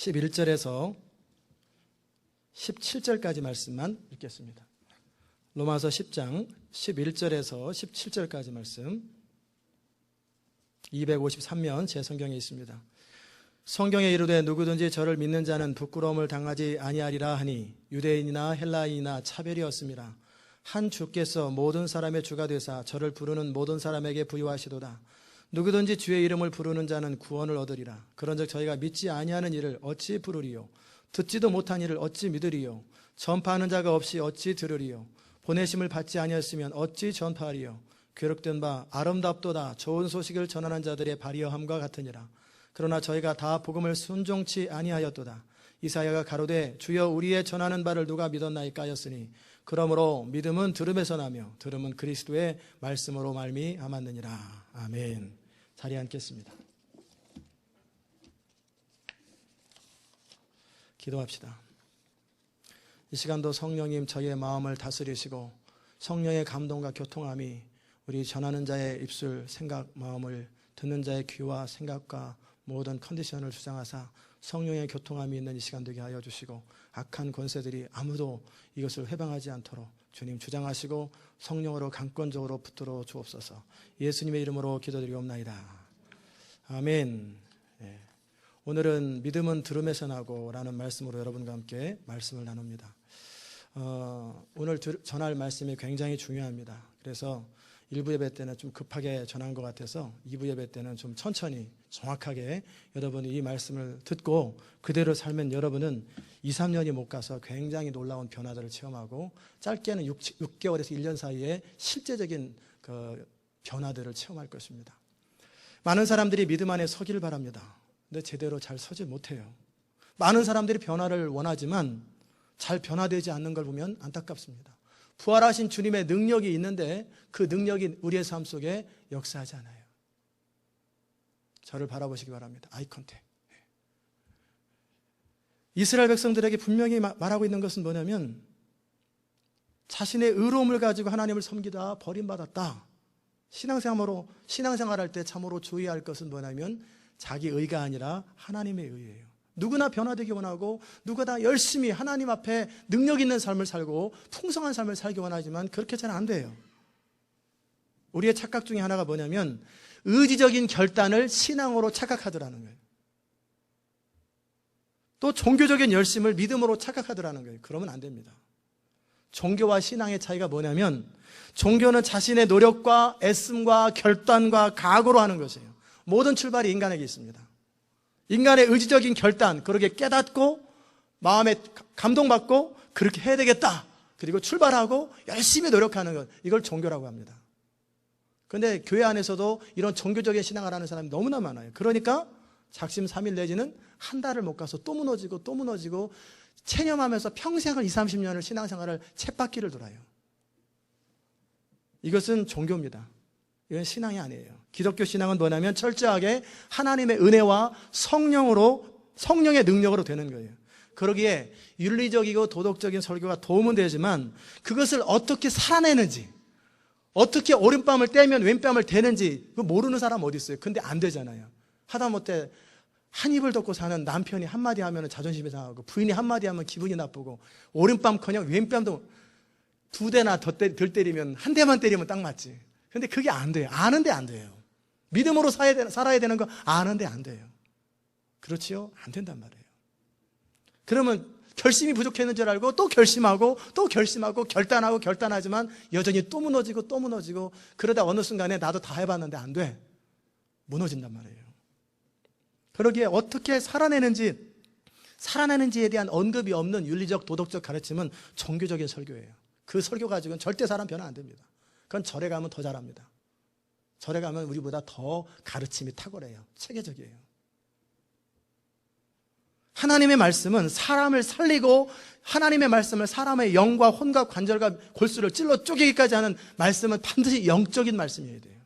11절에서 17절까지 말씀만 읽겠습니다. 로마서 10장 11절에서 17절까지 말씀, 253면 제 성경에 있습니다. 성경에 이르되 누구든지 저를 믿는 자는 부끄러움을 당하지 아니하리라 하니 유대인이나 헬라인이나 차별이 없음이라. 한 주께서 모든 사람의 주가 되사 저를 부르는 모든 사람에게 부유하시도다. 누구든지 주의 이름을 부르는 자는 구원을 얻으리라. 그런즉 저희가 믿지 아니하는 일을 어찌 부르리요? 듣지도 못한 일을 어찌 믿으리요? 전파하는 자가 없이 어찌 들으리요? 보내심을 받지 아니하였으면 어찌 전파하리요? 괴롭된 바 아름답도다 좋은 소식을 전하는 자들의 발이어함과 같으니라. 그러나 저희가 다 복음을 순종치 아니하였도다. 이사야가 가로되 주여 우리의 전하는 바를 누가 믿었나이까 하였으니 그러므로 믿음은 들음에서 나며 들음은 그리스도의 말씀으로 말미암았느니라. 아멘. 자리에 앉겠습니다. 기도합시다. 이 시간도 성령님 저희의 마음을 다스리시고 성령의 감동과 교통함이 우리 전하는 자의 입술, 생각, 마음을 듣는 자의 귀와 생각과 모든 컨디션을 주장하사 성령의 교통함이 있는 이 시간 되게 하여 주시고 악한 권세들이 아무도 이것을 회방하지 않도록 주님 주장하시고 성령으로 강권적으로 붙들어 주옵소서. 예수님의 이름으로 기도드리옵나이다. 아멘. 예. 오늘은 믿음은 들음에서 나고 라는 말씀으로 여러분과 함께 말씀을 나눕니다. 오늘 전할 말씀이 굉장히 중요합니다. 그래서 1부 예배 때는 좀 급하게 전한 것 같아서 2부 예배 때는 좀 천천히 정확하게 여러분이 이 말씀을 듣고 그대로 살면 여러분은 2, 3년이 못 가서 굉장히 놀라운 변화들을 체험하고 짧게는 6개월에서 1년 사이에 실제적인 그 변화들을 체험할 것입니다. 많은 사람들이 믿음 안에 서기를 바랍니다. 근데 제대로 잘 서지 못해요. 많은 사람들이 변화를 원하지만 잘 변화되지 않는 걸 보면 안타깝습니다. 부활하신 주님의 능력이 있는데 그 능력이 우리의 삶 속에 역사하지 않아요. 저를 바라보시기 바랍니다. 아이 컨택. 이스라엘 백성들에게 분명히 말하고 있는 것은 뭐냐면 자신의 의로움을 가지고 하나님을 섬기다 버림받았다. 신앙생활할 때 참으로 주의해야 할 것은 뭐냐면 자기 의가 아니라 하나님의 의예요. 누구나 변화되기 원하고 누구나 열심히 하나님 앞에 능력 있는 삶을 살고 풍성한 삶을 살기 원하지만 그렇게 잘 안 돼요. 우리의 착각 중에 하나가 뭐냐면 의지적인 결단을 신앙으로 착각하더라는 거예요. 또 종교적인 열심을 믿음으로 착각하더라는 거예요. 그러면 안 됩니다. 종교와 신앙의 차이가 뭐냐면 종교는 자신의 노력과 애씀과 결단과 각오로 하는 것이에요. 모든 출발이 인간에게 있습니다. 인간의 의지적인 결단, 그렇게 깨닫고 마음에 감동받고 그렇게 해야 되겠다. 그리고 출발하고 열심히 노력하는 것, 이걸 종교라고 합니다. 그런데 교회 안에서도 이런 종교적인 신앙을 하는 사람이 너무나 많아요. 그러니까 작심삼일 내지는 한 달을 못 가서 또 무너지고 체념하면서 평생을 20, 30년을 신앙생활을 쳇바퀴를 돌아요. 이것은 종교입니다. 이건 신앙이 아니에요. 기독교 신앙은 뭐냐면 철저하게 하나님의 은혜와 성령의 능력으로 되는 거예요. 그러기에 윤리적이고 도덕적인 설교가 도움은 되지만 그것을 어떻게 살아내는지, 어떻게 오른뺨을 떼면 왼뺨을 대는지 모르는 사람 어디 있어요? 근데 안 되잖아요. 하다못해 한 입을 덮고 사는 남편이 한마디 하면 자존심이 상하고 부인이 한마디 하면 기분이 나쁘고 오른뺨커녕 왼뺨도 2대나 덜 때리면 한 대만 때리면 딱 맞지. 근데 그게 안 돼요. 아는데 안 돼요. 믿음으로 살아야 되는 거 아는데 안 돼요. 그렇지요? 안 된단 말이에요. 그러면 결심이 부족했는 줄 알고 또 결심하고 결단하지만 여전히 또 무너지고 그러다 어느 순간에 나도 다 해봤는데 안 돼. 무너진단 말이에요. 그러기에 어떻게 살아내는지에 대한 언급이 없는 윤리적 도덕적 가르침은 종교적인 설교예요. 그 설교 가지고는 절대 사람 변화 안 됩니다. 그건 절에 가면 더 잘합니다. 절에 가면 우리보다 더 가르침이 탁월해요. 체계적이에요. 하나님의 말씀은 사람을 살리고 하나님의 말씀을 사람의 영과 혼과 관절과 골수를 찔러 쪼개기까지 하는 말씀은 반드시 영적인 말씀이어야 돼요.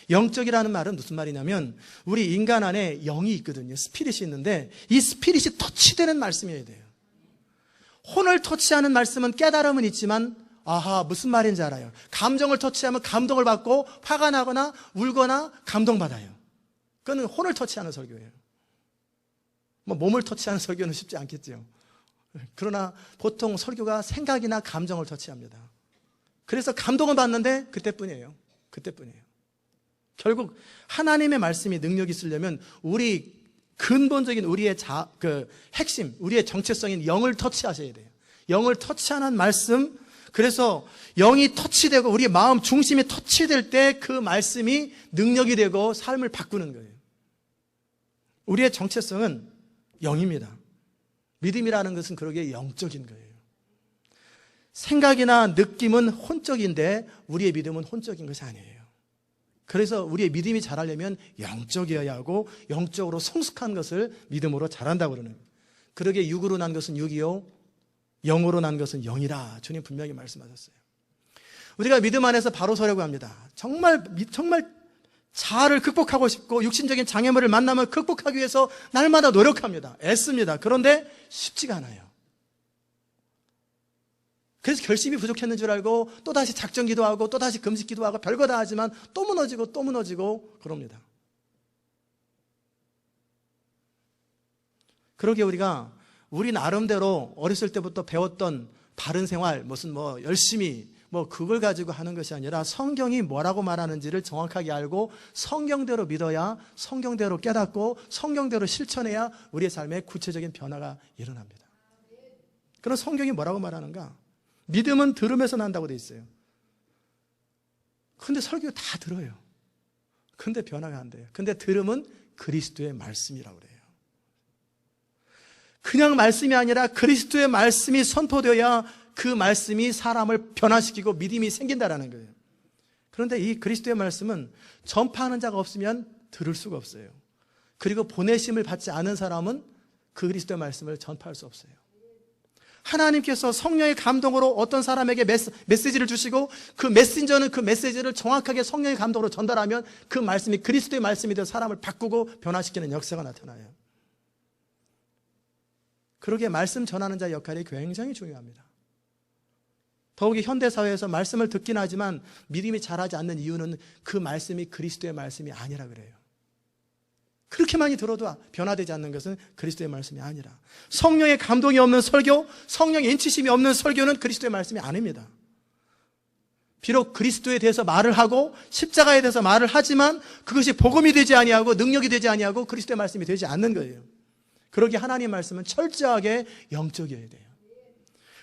영적이라는 말은 무슨 말이냐면 우리 인간 안에 영이 있거든요. 스피릿이 있는데 이 스피릿이 터치되는 말씀이어야 돼요. 혼을 터치하는 말씀은 깨달음은 있지만 아하, 무슨 말인지 알아요. 감정을 터치하면 감동을 받고 화가 나거나 울거나 감동받아요. 그건 혼을 터치하는 설교예요. 뭐 몸을 터치하는 설교는 쉽지 않겠죠. 그러나 보통 설교가 생각이나 감정을 터치합니다. 그래서 감동을 받는데 그때뿐이에요. 그때뿐이에요. 결국 하나님의 말씀이 능력이 있으려면 우리 근본적인 우리의 핵심, 우리의 정체성인 영을 터치하셔야 돼요. 영을 터치하는 말씀, 그래서 영이 터치되고 우리의 마음 중심이 터치될 때 그 말씀이 능력이 되고 삶을 바꾸는 거예요. 우리의 정체성은 영입니다. 믿음이라는 것은 그러기에 영적인 거예요. 생각이나 느낌은 혼적인데 우리의 믿음은 혼적인 것이 아니에요. 그래서 우리의 믿음이 자라려면 영적이어야 하고 영적으로 성숙한 것을 믿음으로 자란다고 그러는 거예요. 그러기에 육으로 난 것은 육이요 영으로 난 것은 영이라 주님 분명히 말씀하셨어요. 우리가 믿음 안에서 바로 서려고 합니다. 정말 자아를 극복하고 싶고 육신적인 장애물을 만나면 극복하기 위해서 날마다 노력합니다. 애씁니다. 그런데 쉽지가 않아요. 그래서 결심이 부족했는 줄 알고 또다시 작정 기도하고 또다시 금식 기도하고 별거 다 하지만 또 무너지고 그럽니다. 그러기에 우리 나름대로 어렸을 때부터 배웠던 바른 생활, 무슨 열심히 그걸 가지고 하는 것이 아니라 성경이 뭐라고 말하는지를 정확하게 알고 성경대로 믿어야 성경대로 깨닫고 성경대로 실천해야 우리의 삶에 구체적인 변화가 일어납니다. 그럼 성경이 뭐라고 말하는가? 믿음은 들음에서 난다고 돼 있어요. 근데 설교 다 들어요. 근데 변화가 안 돼요. 근데 들음은 그리스도의 말씀이라고 그래요. 그냥 말씀이 아니라 그리스도의 말씀이 선포되어야 그 말씀이 사람을 변화시키고 믿음이 생긴다라는 거예요. 그런데 이 그리스도의 말씀은 전파하는 자가 없으면 들을 수가 없어요. 그리고 보내심을 받지 않은 사람은 그 그리스도의 말씀을 전파할 수 없어요. 하나님께서 성령의 감동으로 어떤 사람에게 메시지를 주시고 그 메신저는 그 메시지를 정확하게 성령의 감동으로 전달하면 그 말씀이 그리스도의 말씀이 되어 사람을 바꾸고 변화시키는 역사가 나타나요. 그러기에 말씀 전하는 자의 역할이 굉장히 중요합니다. 더욱이 현대사회에서 말씀을 듣긴 하지만 믿음이 자라지 않는 이유는 그 말씀이 그리스도의 말씀이 아니라 그래요. 그렇게 많이 들어도 변화되지 않는 것은 그리스도의 말씀이 아니라 성령의 감동이 없는 설교, 성령의 인치심이 없는 설교는 그리스도의 말씀이 아닙니다. 비록 그리스도에 대해서 말을 하고 십자가에 대해서 말을 하지만 그것이 복음이 되지 아니하고 능력이 되지 아니하고 그리스도의 말씀이 되지 않는 거예요. 그러기에 하나님의 말씀은 철저하게 영적이어야 돼요.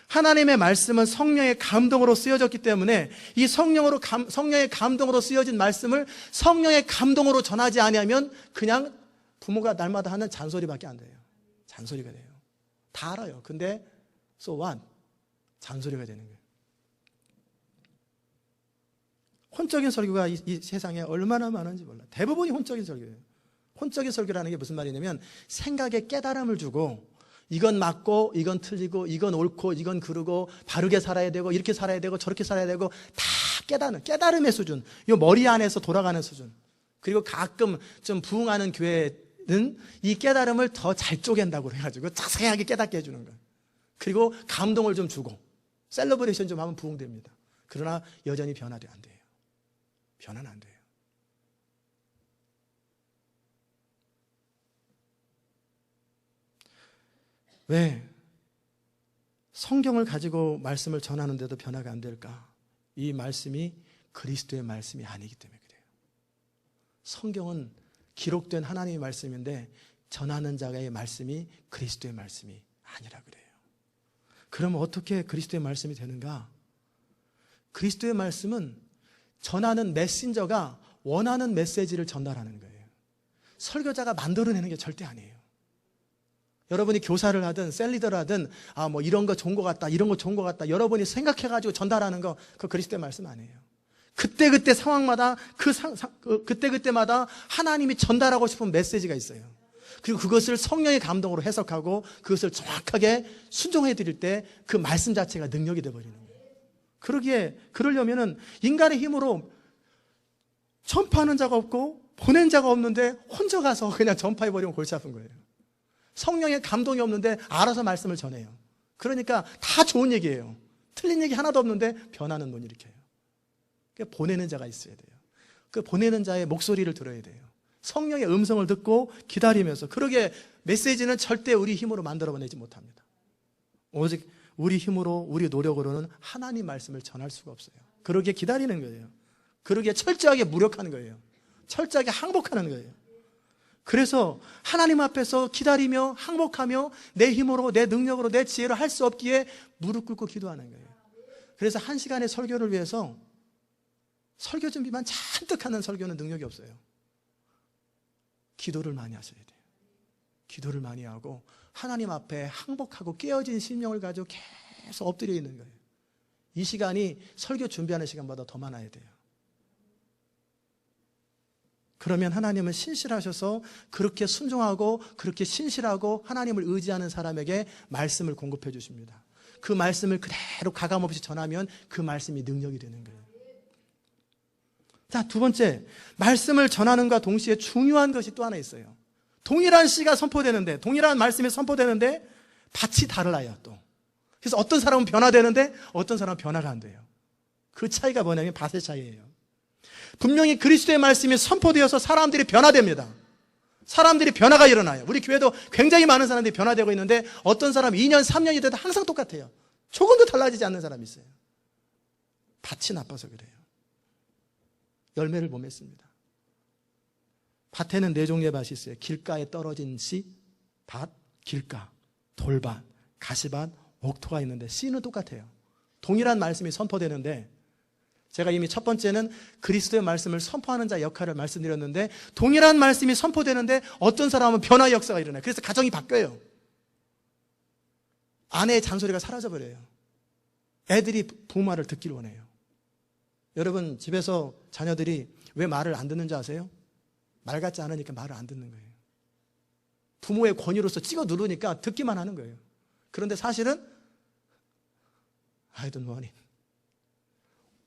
하나님의 말씀은 성령의 감동으로 쓰여졌기 때문에 이 성령의 감동으로 쓰여진 말씀을 성령의 감동으로 전하지 아니하면 그냥 부모가 날마다 하는 잔소리밖에 안 돼요. 잔소리가 돼요. 다 알아요. 근데 so what? 잔소리가 되는 거예요. 혼적인 설교가 이 세상에 얼마나 많은지 몰라요. 대부분이 혼적인 설교예요. 혼적인 설교라는 게 무슨 말이냐면 생각에 깨달음을 주고 이건 맞고 이건 틀리고 이건 옳고 이건 그르고 바르게 살아야 되고 이렇게 살아야 되고 저렇게 살아야 되고 다 깨달음의 수준, 이 머리 안에서 돌아가는 수준. 그리고 가끔 좀 부흥하는 교회는 이 깨달음을 더 잘 쪼갠다고 해가지고 자세하게 깨닫게 해주는 거예요. 그리고 감동을 좀 주고 셀러브레이션 좀 하면 부흥됩니다. 그러나 여전히 변화도 안 돼요. 변화는 안 돼요. 왜 성경을 가지고 말씀을 전하는데도 변화가 안 될까? 이 말씀이 그리스도의 말씀이 아니기 때문에 그래요. 성경은 기록된 하나님의 말씀인데 전하는 자의 말씀이 그리스도의 말씀이 아니라 그래요. 그러면 어떻게 그리스도의 말씀이 되는가? 그리스도의 말씀은 전하는 메신저가 원하는 메시지를 전달하는 거예요. 설교자가 만들어내는 게 절대 아니에요. 여러분이 교사를 하든 셀리더를 하든 이런 거 좋은 것 같다, 이런 거 좋은 것 같다, 여러분이 생각해가지고 전달하는 거 그거 그리스도의 말씀 아니에요. 그때 상황마다 그때마다 하나님이 전달하고 싶은 메시지가 있어요. 그리고 그것을 성령의 감동으로 해석하고 그것을 정확하게 순종해 드릴 때 그 말씀 자체가 능력이 되어버리는 거예요. 그러려면은 인간의 힘으로 전파하는 자가 없고 보낸 자가 없는데 혼자 가서 그냥 전파해버리면 골치 아픈 거예요. 성령의 감동이 없는데 알아서 말씀을 전해요. 그러니까 다 좋은 얘기예요. 틀린 얘기 하나도 없는데 변화는 못 일으켜요. 그러니까 보내는 자가 있어야 돼요. 그 보내는 자의 목소리를 들어야 돼요. 성령의 음성을 듣고 기다리면서 그러게 메시지는 절대 우리 힘으로 만들어내지 못합니다. 오직 우리 힘으로, 우리 노력으로는 하나님 말씀을 전할 수가 없어요. 그러기에 기다리는 거예요. 그러기에 철저하게 무력하는 거예요. 철저하게 항복하는 거예요. 그래서 하나님 앞에서 기다리며 항복하며 내 힘으로, 내 능력으로, 내 지혜로 할 수 없기에 무릎 꿇고 기도하는 거예요. 그래서 1시간의 설교를 위해서 설교 준비만 잔뜩 하는 설교는 능력이 없어요. 기도를 많이 하셔야 돼요. 기도를 많이 하고 하나님 앞에 항복하고 깨어진 심령을 가지고 계속 엎드려 있는 거예요. 이 시간이 설교 준비하는 시간보다 더 많아야 돼요. 그러면 하나님은 신실하셔서 그렇게 순종하고 그렇게 신실하고 하나님을 의지하는 사람에게 말씀을 공급해 주십니다. 그 말씀을 그대로 가감없이 전하면 그 말씀이 능력이 되는 거예요. 자, 두 번째, 말씀을 전하는과 동시에 중요한 것이 또 하나 있어요. 동일한 씨가 선포되는데, 동일한 말씀이 선포되는데 밭이 달라요 또. 그래서 어떤 사람은 변화되는데 어떤 사람은 변화가 안 돼요. 그 차이가 뭐냐면 밭의 차이예요. 분명히 그리스도의 말씀이 선포되어서 사람들이 변화됩니다. 사람들이 변화가 일어나요. 우리 교회도 굉장히 많은 사람들이 변화되고 있는데 어떤 사람 2년, 3년이 돼도 항상 똑같아요. 조금도 달라지지 않는 사람이 있어요. 밭이 나빠서 그래요. 열매를 못 맺습니다. 밭에는 4종류의 밭이 있어요. 길가에 떨어진 씨, 밭, 길가, 돌밭, 가시밭, 옥토가 있는데 씨는 똑같아요. 동일한 말씀이 선포되는데 제가 이미 첫 번째는 그리스도의 말씀을 선포하는 자 역할을 말씀드렸는데 동일한 말씀이 선포되는데 어떤 사람은 변화의 역사가 일어나요. 그래서 가정이 바뀌어요. 아내의 잔소리가 사라져버려요. 애들이 부모 말을 듣기를 원해요. 여러분 집에서 자녀들이 왜 말을 안 듣는지 아세요? 말 같지 않으니까 말을 안 듣는 거예요. 부모의 권위로서 찍어 누르니까 듣기만 하는 거예요. 그런데 사실은 I don't want it.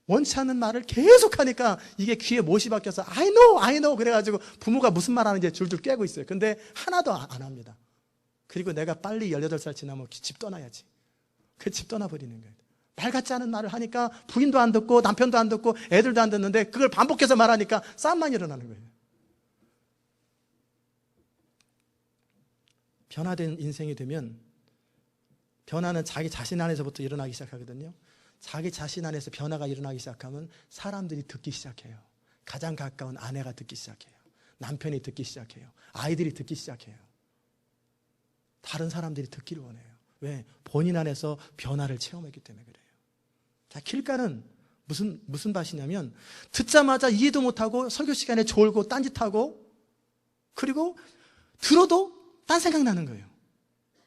원치 않는 말을 계속 하니까 이게 귀에 못이 박혀서 I know 그래가지고 부모가 무슨 말 하는지 줄줄 꿰고 있어요. 근데 하나도 안 합니다. 그리고 내가 빨리 18살 지나면 집 떠나야지. 그 집 떠나버리는 거예요. 말 같지 않은 말을 하니까 부인도 안 듣고 남편도 안 듣고 애들도 안 듣는데 그걸 반복해서 말하니까 싸움만 일어나는 거예요. 변화된 인생이 되면 변화는 자기 자신 안에서부터 일어나기 시작하거든요. 자기 자신 안에서 변화가 일어나기 시작하면 사람들이 듣기 시작해요. 가장 가까운 아내가 듣기 시작해요. 남편이 듣기 시작해요. 아이들이 듣기 시작해요. 다른 사람들이 듣기를 원해요. 왜? 본인 안에서 변화를 체험했기 때문에 그래요. 자, 길가는 무슨 밭이냐면 듣자마자 이해도 못하고 설교 시간에 졸고 딴짓하고 그리고 들어도 딴 생각 나는 거예요.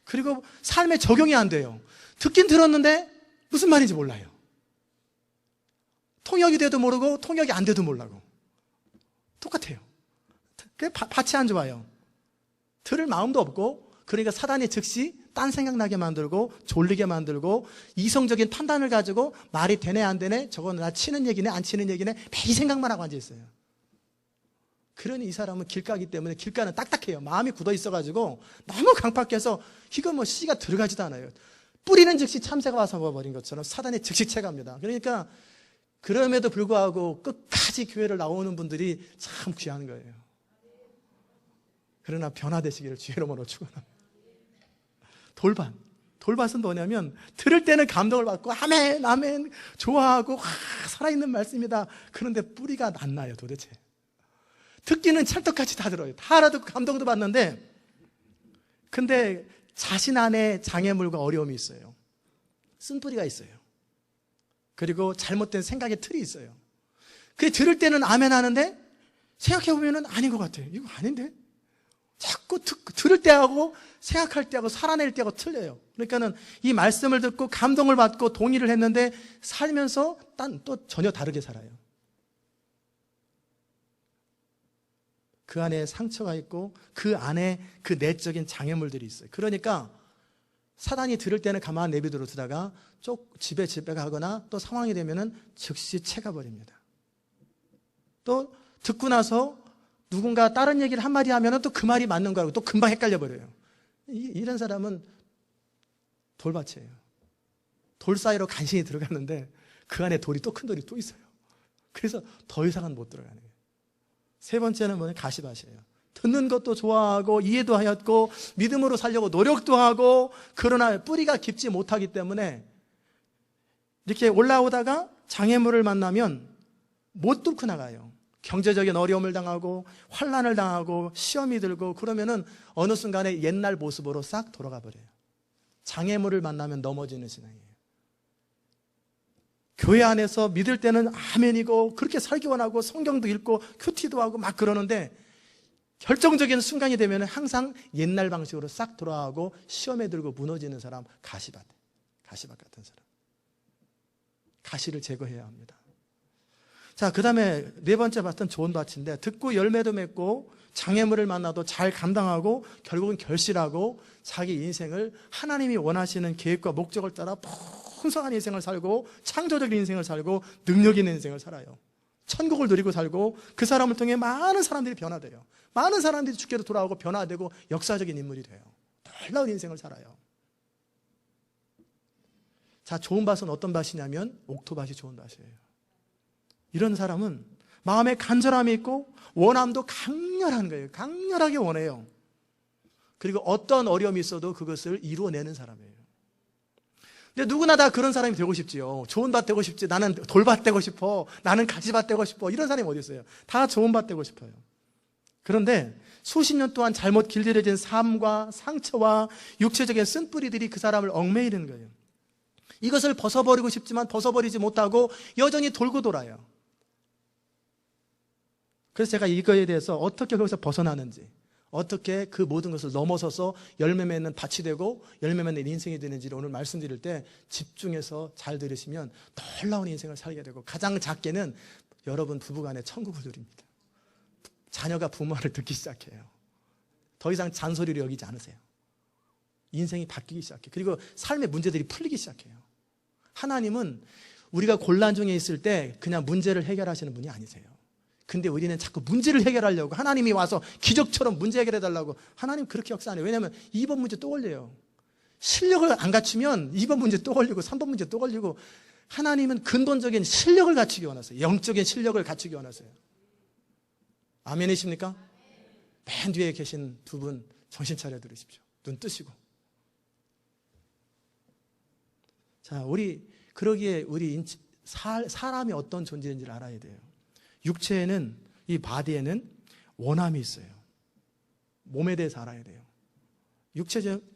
그리고 삶에 적용이 안 돼요. 듣긴 들었는데 무슨 말인지 몰라요. 통역이 돼도 모르고 통역이 안 돼도 몰라고. 똑같아요. 밭이 안 좋아요. 들을 마음도 없고 그러니까 사단이 즉시 딴 생각나게 만들고 졸리게 만들고 이성적인 판단을 가지고 말이 되네 안 되네 저건 나 치는 얘기네 안 치는 얘기네 매일 생각만 하고 앉아있어요. 그러니 이 사람은 길가기 때문에 길가는 딱딱해요. 마음이 굳어 있어가지고 너무 강팍해서 이거 뭐 씨가 들어가지도 않아요. 뿌리는 즉시 참새가 와서 먹어버린 것처럼 사단이 즉시 채갑니다. 그러니까 그럼에도 불구하고 끝까지 교회를 나오는 분들이 참 귀한 거예요. 그러나 변화되시기를 주의 이름으로 축원합니다. 돌밭은 뭐냐면 들을 때는 감동을 받고 아멘 아멘 좋아하고 살아있는 말씀이다. 그런데 뿌리가 안 나요 도대체. 듣기는 찰떡같이 다 들어요. 다 알아듣고 감동도 받는데 근데 자신 안에 장애물과 어려움이 있어요. 쓴뿌리가 있어요. 그리고 잘못된 생각의 틀이 있어요. 그 들을 때는 아멘 하는데 생각해보면 아닌 것 같아요. 이거 아닌데? 자꾸 들을 때하고 생각할 때하고 살아낼 때하고 틀려요. 그러니까는 이 말씀을 듣고 감동을 받고 동의를 했는데 살면서 또 전혀 다르게 살아요. 그 안에 상처가 있고 그 안에 그 내적인 장애물들이 있어요. 그러니까 사단이 들을 때는 가만 내비두고 두다가 집에 가거나 또 상황이 되면은 즉시 채가버립니다. 또 듣고 나서 누군가 다른 얘기를 한마디 하면은 또 그 말이 맞는 거라고 또 금방 헷갈려버려요. 이런 사람은 돌밭이에요. 돌 사이로 간신히 들어갔는데 그 안에 돌이 또 큰 돌이 또 있어요. 그래서 더 이상은 못 들어가는 거예요. 세 번째는 뭐냐면 가시밭이에요. 듣는 것도 좋아하고 이해도 하였고 믿음으로 살려고 노력도 하고, 그러나 뿌리가 깊지 못하기 때문에 이렇게 올라오다가 장애물을 만나면 못 뚫고 나가요. 경제적인 어려움을 당하고 환난을 당하고 시험이 들고, 그러면은 어느 순간에 옛날 모습으로 싹 돌아가 버려요. 장애물을 만나면 넘어지는 신앙이에요. 교회 안에서 믿을 때는 아멘이고 그렇게 살기 원하고 성경도 읽고 큐티도 하고 막 그러는데, 결정적인 순간이 되면 항상 옛날 방식으로 싹 돌아가고 시험에 들고 무너지는 사람, 가시밭 같은 사람. 가시를 제거해야 합니다. 자, 그 다음에 네 번째 밭은 좋은 밭인데, 듣고 열매도 맺고 장애물을 만나도 잘 감당하고 결국은 결실하고 자기 인생을 하나님이 원하시는 계획과 목적을 따라 풍성한 인생을 살고 창조적인 인생을 살고 능력 있는 인생을 살아요. 천국을 누리고 살고 그 사람을 통해 많은 사람들이 변화돼요. 많은 사람들이 죽게도 돌아오고 변화되고 역사적인 인물이 돼요. 놀라운 인생을 살아요. 자, 좋은 밭은 어떤 밭이냐면 옥토밭이 좋은 밭이에요. 이런 사람은 마음에 간절함이 있고 원함도 강렬한 거예요. 강렬하게 원해요. 그리고 어떤 어려움이 있어도 그것을 이루어내는 사람이에요. 근데 누구나 다 그런 사람이 되고 싶지요. 좋은 밭 되고 싶지. 나는 돌밭 되고 싶어. 나는 가지밭 되고 싶어. 이런 사람이 어디 있어요? 다 좋은 밭 되고 싶어요. 그런데 수십 년 동안 잘못 길들여진 삶과 상처와 육체적인 쓴뿌리들이 그 사람을 얽매이는 거예요. 이것을 벗어버리고 싶지만 벗어버리지 못하고 여전히 돌고 돌아요. 그래서 제가 이거에 대해서 어떻게 거기서 벗어나는지, 어떻게 그 모든 것을 넘어서서 열매 맺는 밭이 되고 열매 맺는 인생이 되는지를 오늘 말씀드릴 때 집중해서 잘 들으시면 놀라운 인생을 살게 되고, 가장 작게는 여러분 부부간에 천국을 누립니다. 자녀가 부모를 듣기 시작해요. 더 이상 잔소리를 여기지 않으세요. 인생이 바뀌기 시작해요. 그리고 삶의 문제들이 풀리기 시작해요. 하나님은 우리가 곤란 중에 있을 때 그냥 문제를 해결하시는 분이 아니세요. 근데 우리는 자꾸 문제를 해결하려고, 하나님이 와서 기적처럼 문제 해결해달라고, 하나님 그렇게 역사 안 해요. 왜냐하면 2번 문제 또 걸려요. 실력을 안 갖추면 2번 문제 또 걸리고 3번 문제 또 걸리고, 하나님은 근본적인 실력을 갖추기 원하세요. 영적인 실력을 갖추기 원하세요. 아멘이십니까? 맨 뒤에 계신 두 분 정신 차려 들으십시오. 눈 뜨시고. 자, 그러기에 사람이 어떤 존재인지를 알아야 돼요. 육체에는, 이 바디에는 원함이 있어요. 몸에 대해서 알아야 돼요.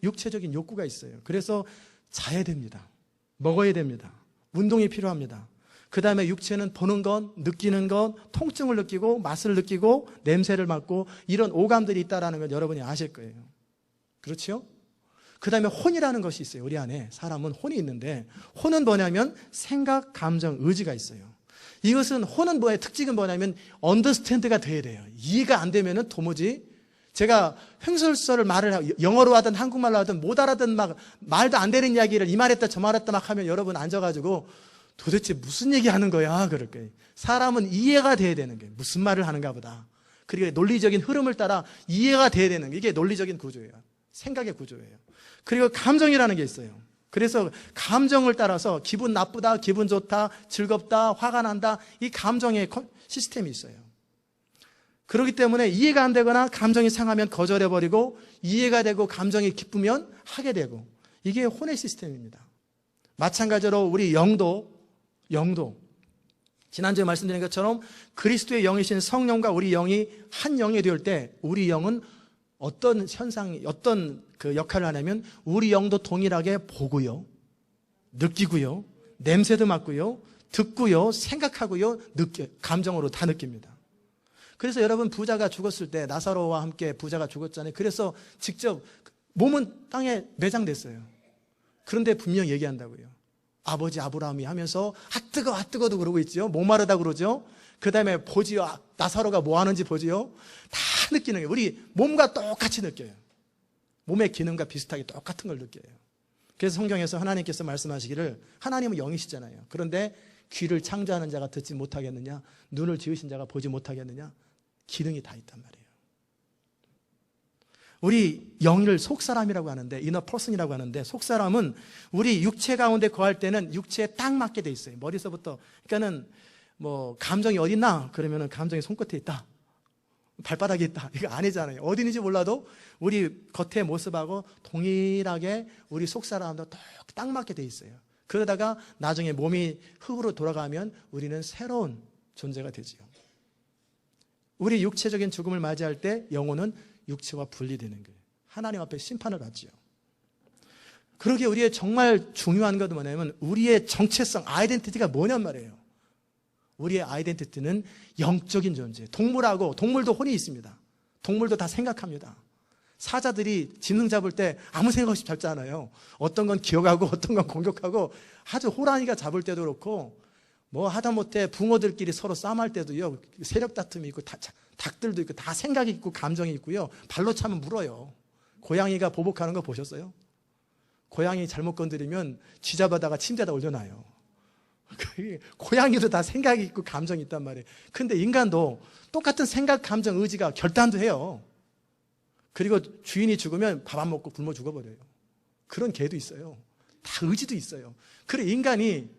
육체적인 욕구가 있어요. 그래서 자야 됩니다. 먹어야 됩니다. 운동이 필요합니다. 그 다음에 육체는 보는 것, 느끼는 것, 통증을 느끼고 맛을 느끼고 냄새를 맡고 이런 오감들이 있다는 걸 여러분이 아실 거예요. 그렇죠? 그 다음에 혼이라는 것이 있어요. 우리 안에 사람은 혼이 있는데, 혼은 뭐냐면 생각, 감정, 의지가 있어요. 이것은, 혼은 뭐의 특징은 뭐냐면 언더스탠드가 돼야 돼요. 이해가 안 되면은 도무지, 제가 횡설수설을 영어로 하든 한국말로 하든 못 알아듣는 막 말도 안 되는 이야기를 이 말했다 저 말했다 막 하면 여러분 앉아가지고 도대체 무슨 얘기 하는 거야? 그럴 거예요. 사람은 이해가 돼야 되는 거예요. 무슨 말을 하는가 보다. 그리고 논리적인 흐름을 따라 이해가 돼야 되는 거예요. 이게 논리적인 구조예요. 생각의 구조예요. 그리고 감정이라는 게 있어요. 그래서 감정을 따라서 기분 나쁘다, 기분 좋다, 즐겁다, 화가 난다, 이 감정의 시스템이 있어요. 그렇기 때문에 이해가 안 되거나 감정이 상하면 거절해버리고, 이해가 되고 감정이 기쁘면 하게 되고, 이게 혼의 시스템입니다. 마찬가지로 우리 영도 지난주에 말씀드린 것처럼 그리스도의 영이신 성령과 우리 영이 한 영이 될 때, 우리 영은 어떤 현상이, 어떤 그 역할을 하냐면, 우리 영도 동일하게 보고요, 느끼고요, 냄새도 맡고요, 듣고요, 생각하고요, 감정으로 다 느낍니다. 그래서 여러분, 부자가 죽었을 때, 나사로와 함께 부자가 죽었잖아요. 그래서 직접 몸은 땅에 매장됐어요. 그런데 분명 얘기한다고요. 아버지 아브라함이 하면서 아 뜨거도 그러고 있죠. 목마르다 그러죠. 그 다음에 보지요. 나사로가 뭐 하는지 보지요. 다 느끼는 거예요. 우리 몸과 똑같이 느껴요. 몸의 기능과 비슷하게 똑같은 걸 느껴요. 그래서 성경에서 하나님께서 말씀하시기를, 하나님은 영이시잖아요. 그런데 귀를 창조하는 자가 듣지 못하겠느냐, 눈을 지으신 자가 보지 못하겠느냐, 기능이 다 있단 말이에요. 우리 영을 속사람이라고 하는데, 이너 퍼슨이라고 하는데, 속사람은 우리 육체 가운데 거할 때는 육체에 딱 맞게 돼 있어요. 머리서부터. 그러니까는 뭐 감정이 어디 있나? 그러면은 감정이 손끝에 있다. 발바닥이 있다, 이거 아니잖아요. 어디 있는지 몰라도 우리 겉의 모습하고 동일하게 우리 속 사람도 딱 맞게 돼 있어요. 그러다가 나중에 몸이 흙으로 돌아가면 우리는 새로운 존재가 되지요. 우리 육체적인 죽음을 맞이할 때 영혼은 육체와 분리되는 거예요. 하나님 앞에 심판을 받지요. 그러기에 우리의 정말 중요한 것은 뭐냐면 우리의 정체성, 아이덴티티가 뭐냔 말이에요. 우리의 아이덴티티는 영적인 존재. 동물도 혼이 있습니다. 동물도 다 생각합니다. 사자들이 짐승 잡을 때 아무 생각 없이 잡잖아요. 어떤 건 기어가고 어떤 건 공격하고, 아주 호랑이가 잡을 때도 그렇고, 뭐 하다못해 붕어들끼리 서로 싸움할 때도요, 세력 다툼이 있고, 닭들도 있고, 다 생각이 있고 감정이 있고요. 발로 차면 물어요. 고양이가 보복하는 거 보셨어요? 고양이 잘못 건드리면 쥐잡아다가 침대에다 올려놔요. 고양이도 다 생각이 있고 감정이 있단 말이에요. 근데 인간도 똑같은 생각, 감정, 의지가 결단도 해요. 그리고 주인이 죽으면 밥 안 먹고 굶어 죽어버려요. 그런 개도 있어요. 다 의지도 있어요. 그래, 인간이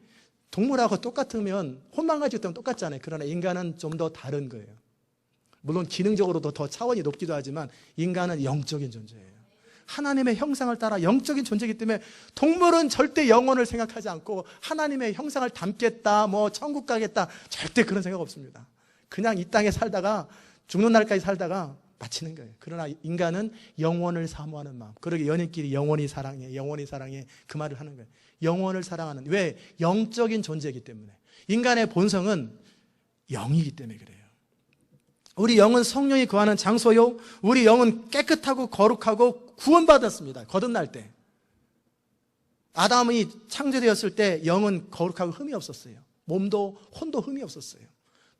동물하고 똑같으면 혼만 가지고 때문에 똑같잖아요. 그러나 인간은 좀 더 다른 거예요. 물론 기능적으로도 더 차원이 높기도 하지만 인간은 영적인 존재예요. 하나님의 형상을 따라 영적인 존재이기 때문에 동물은 절대 영혼을 생각하지 않고 하나님의 형상을 담겠다, 뭐 천국 가겠다, 절대 그런 생각 없습니다. 그냥 이 땅에 살다가 죽는 날까지 살다가 마치는 거예요. 그러나 인간은 영원을 사모하는 마음. 그러게 연인끼리 영원히 사랑해, 영원히 사랑해, 그 말을 하는 거예요. 영원을 사랑하는, 왜? 영적인 존재이기 때문에. 인간의 본성은 영이기 때문에 그래요. 우리 영은 성령이 거하는 장소요, 우리 영은 깨끗하고 거룩하고 구원받았습니다. 거듭날 때 아담이 창조되었을 때 영은 거룩하고 흠이 없었어요. 몸도 혼도 흠이 없었어요.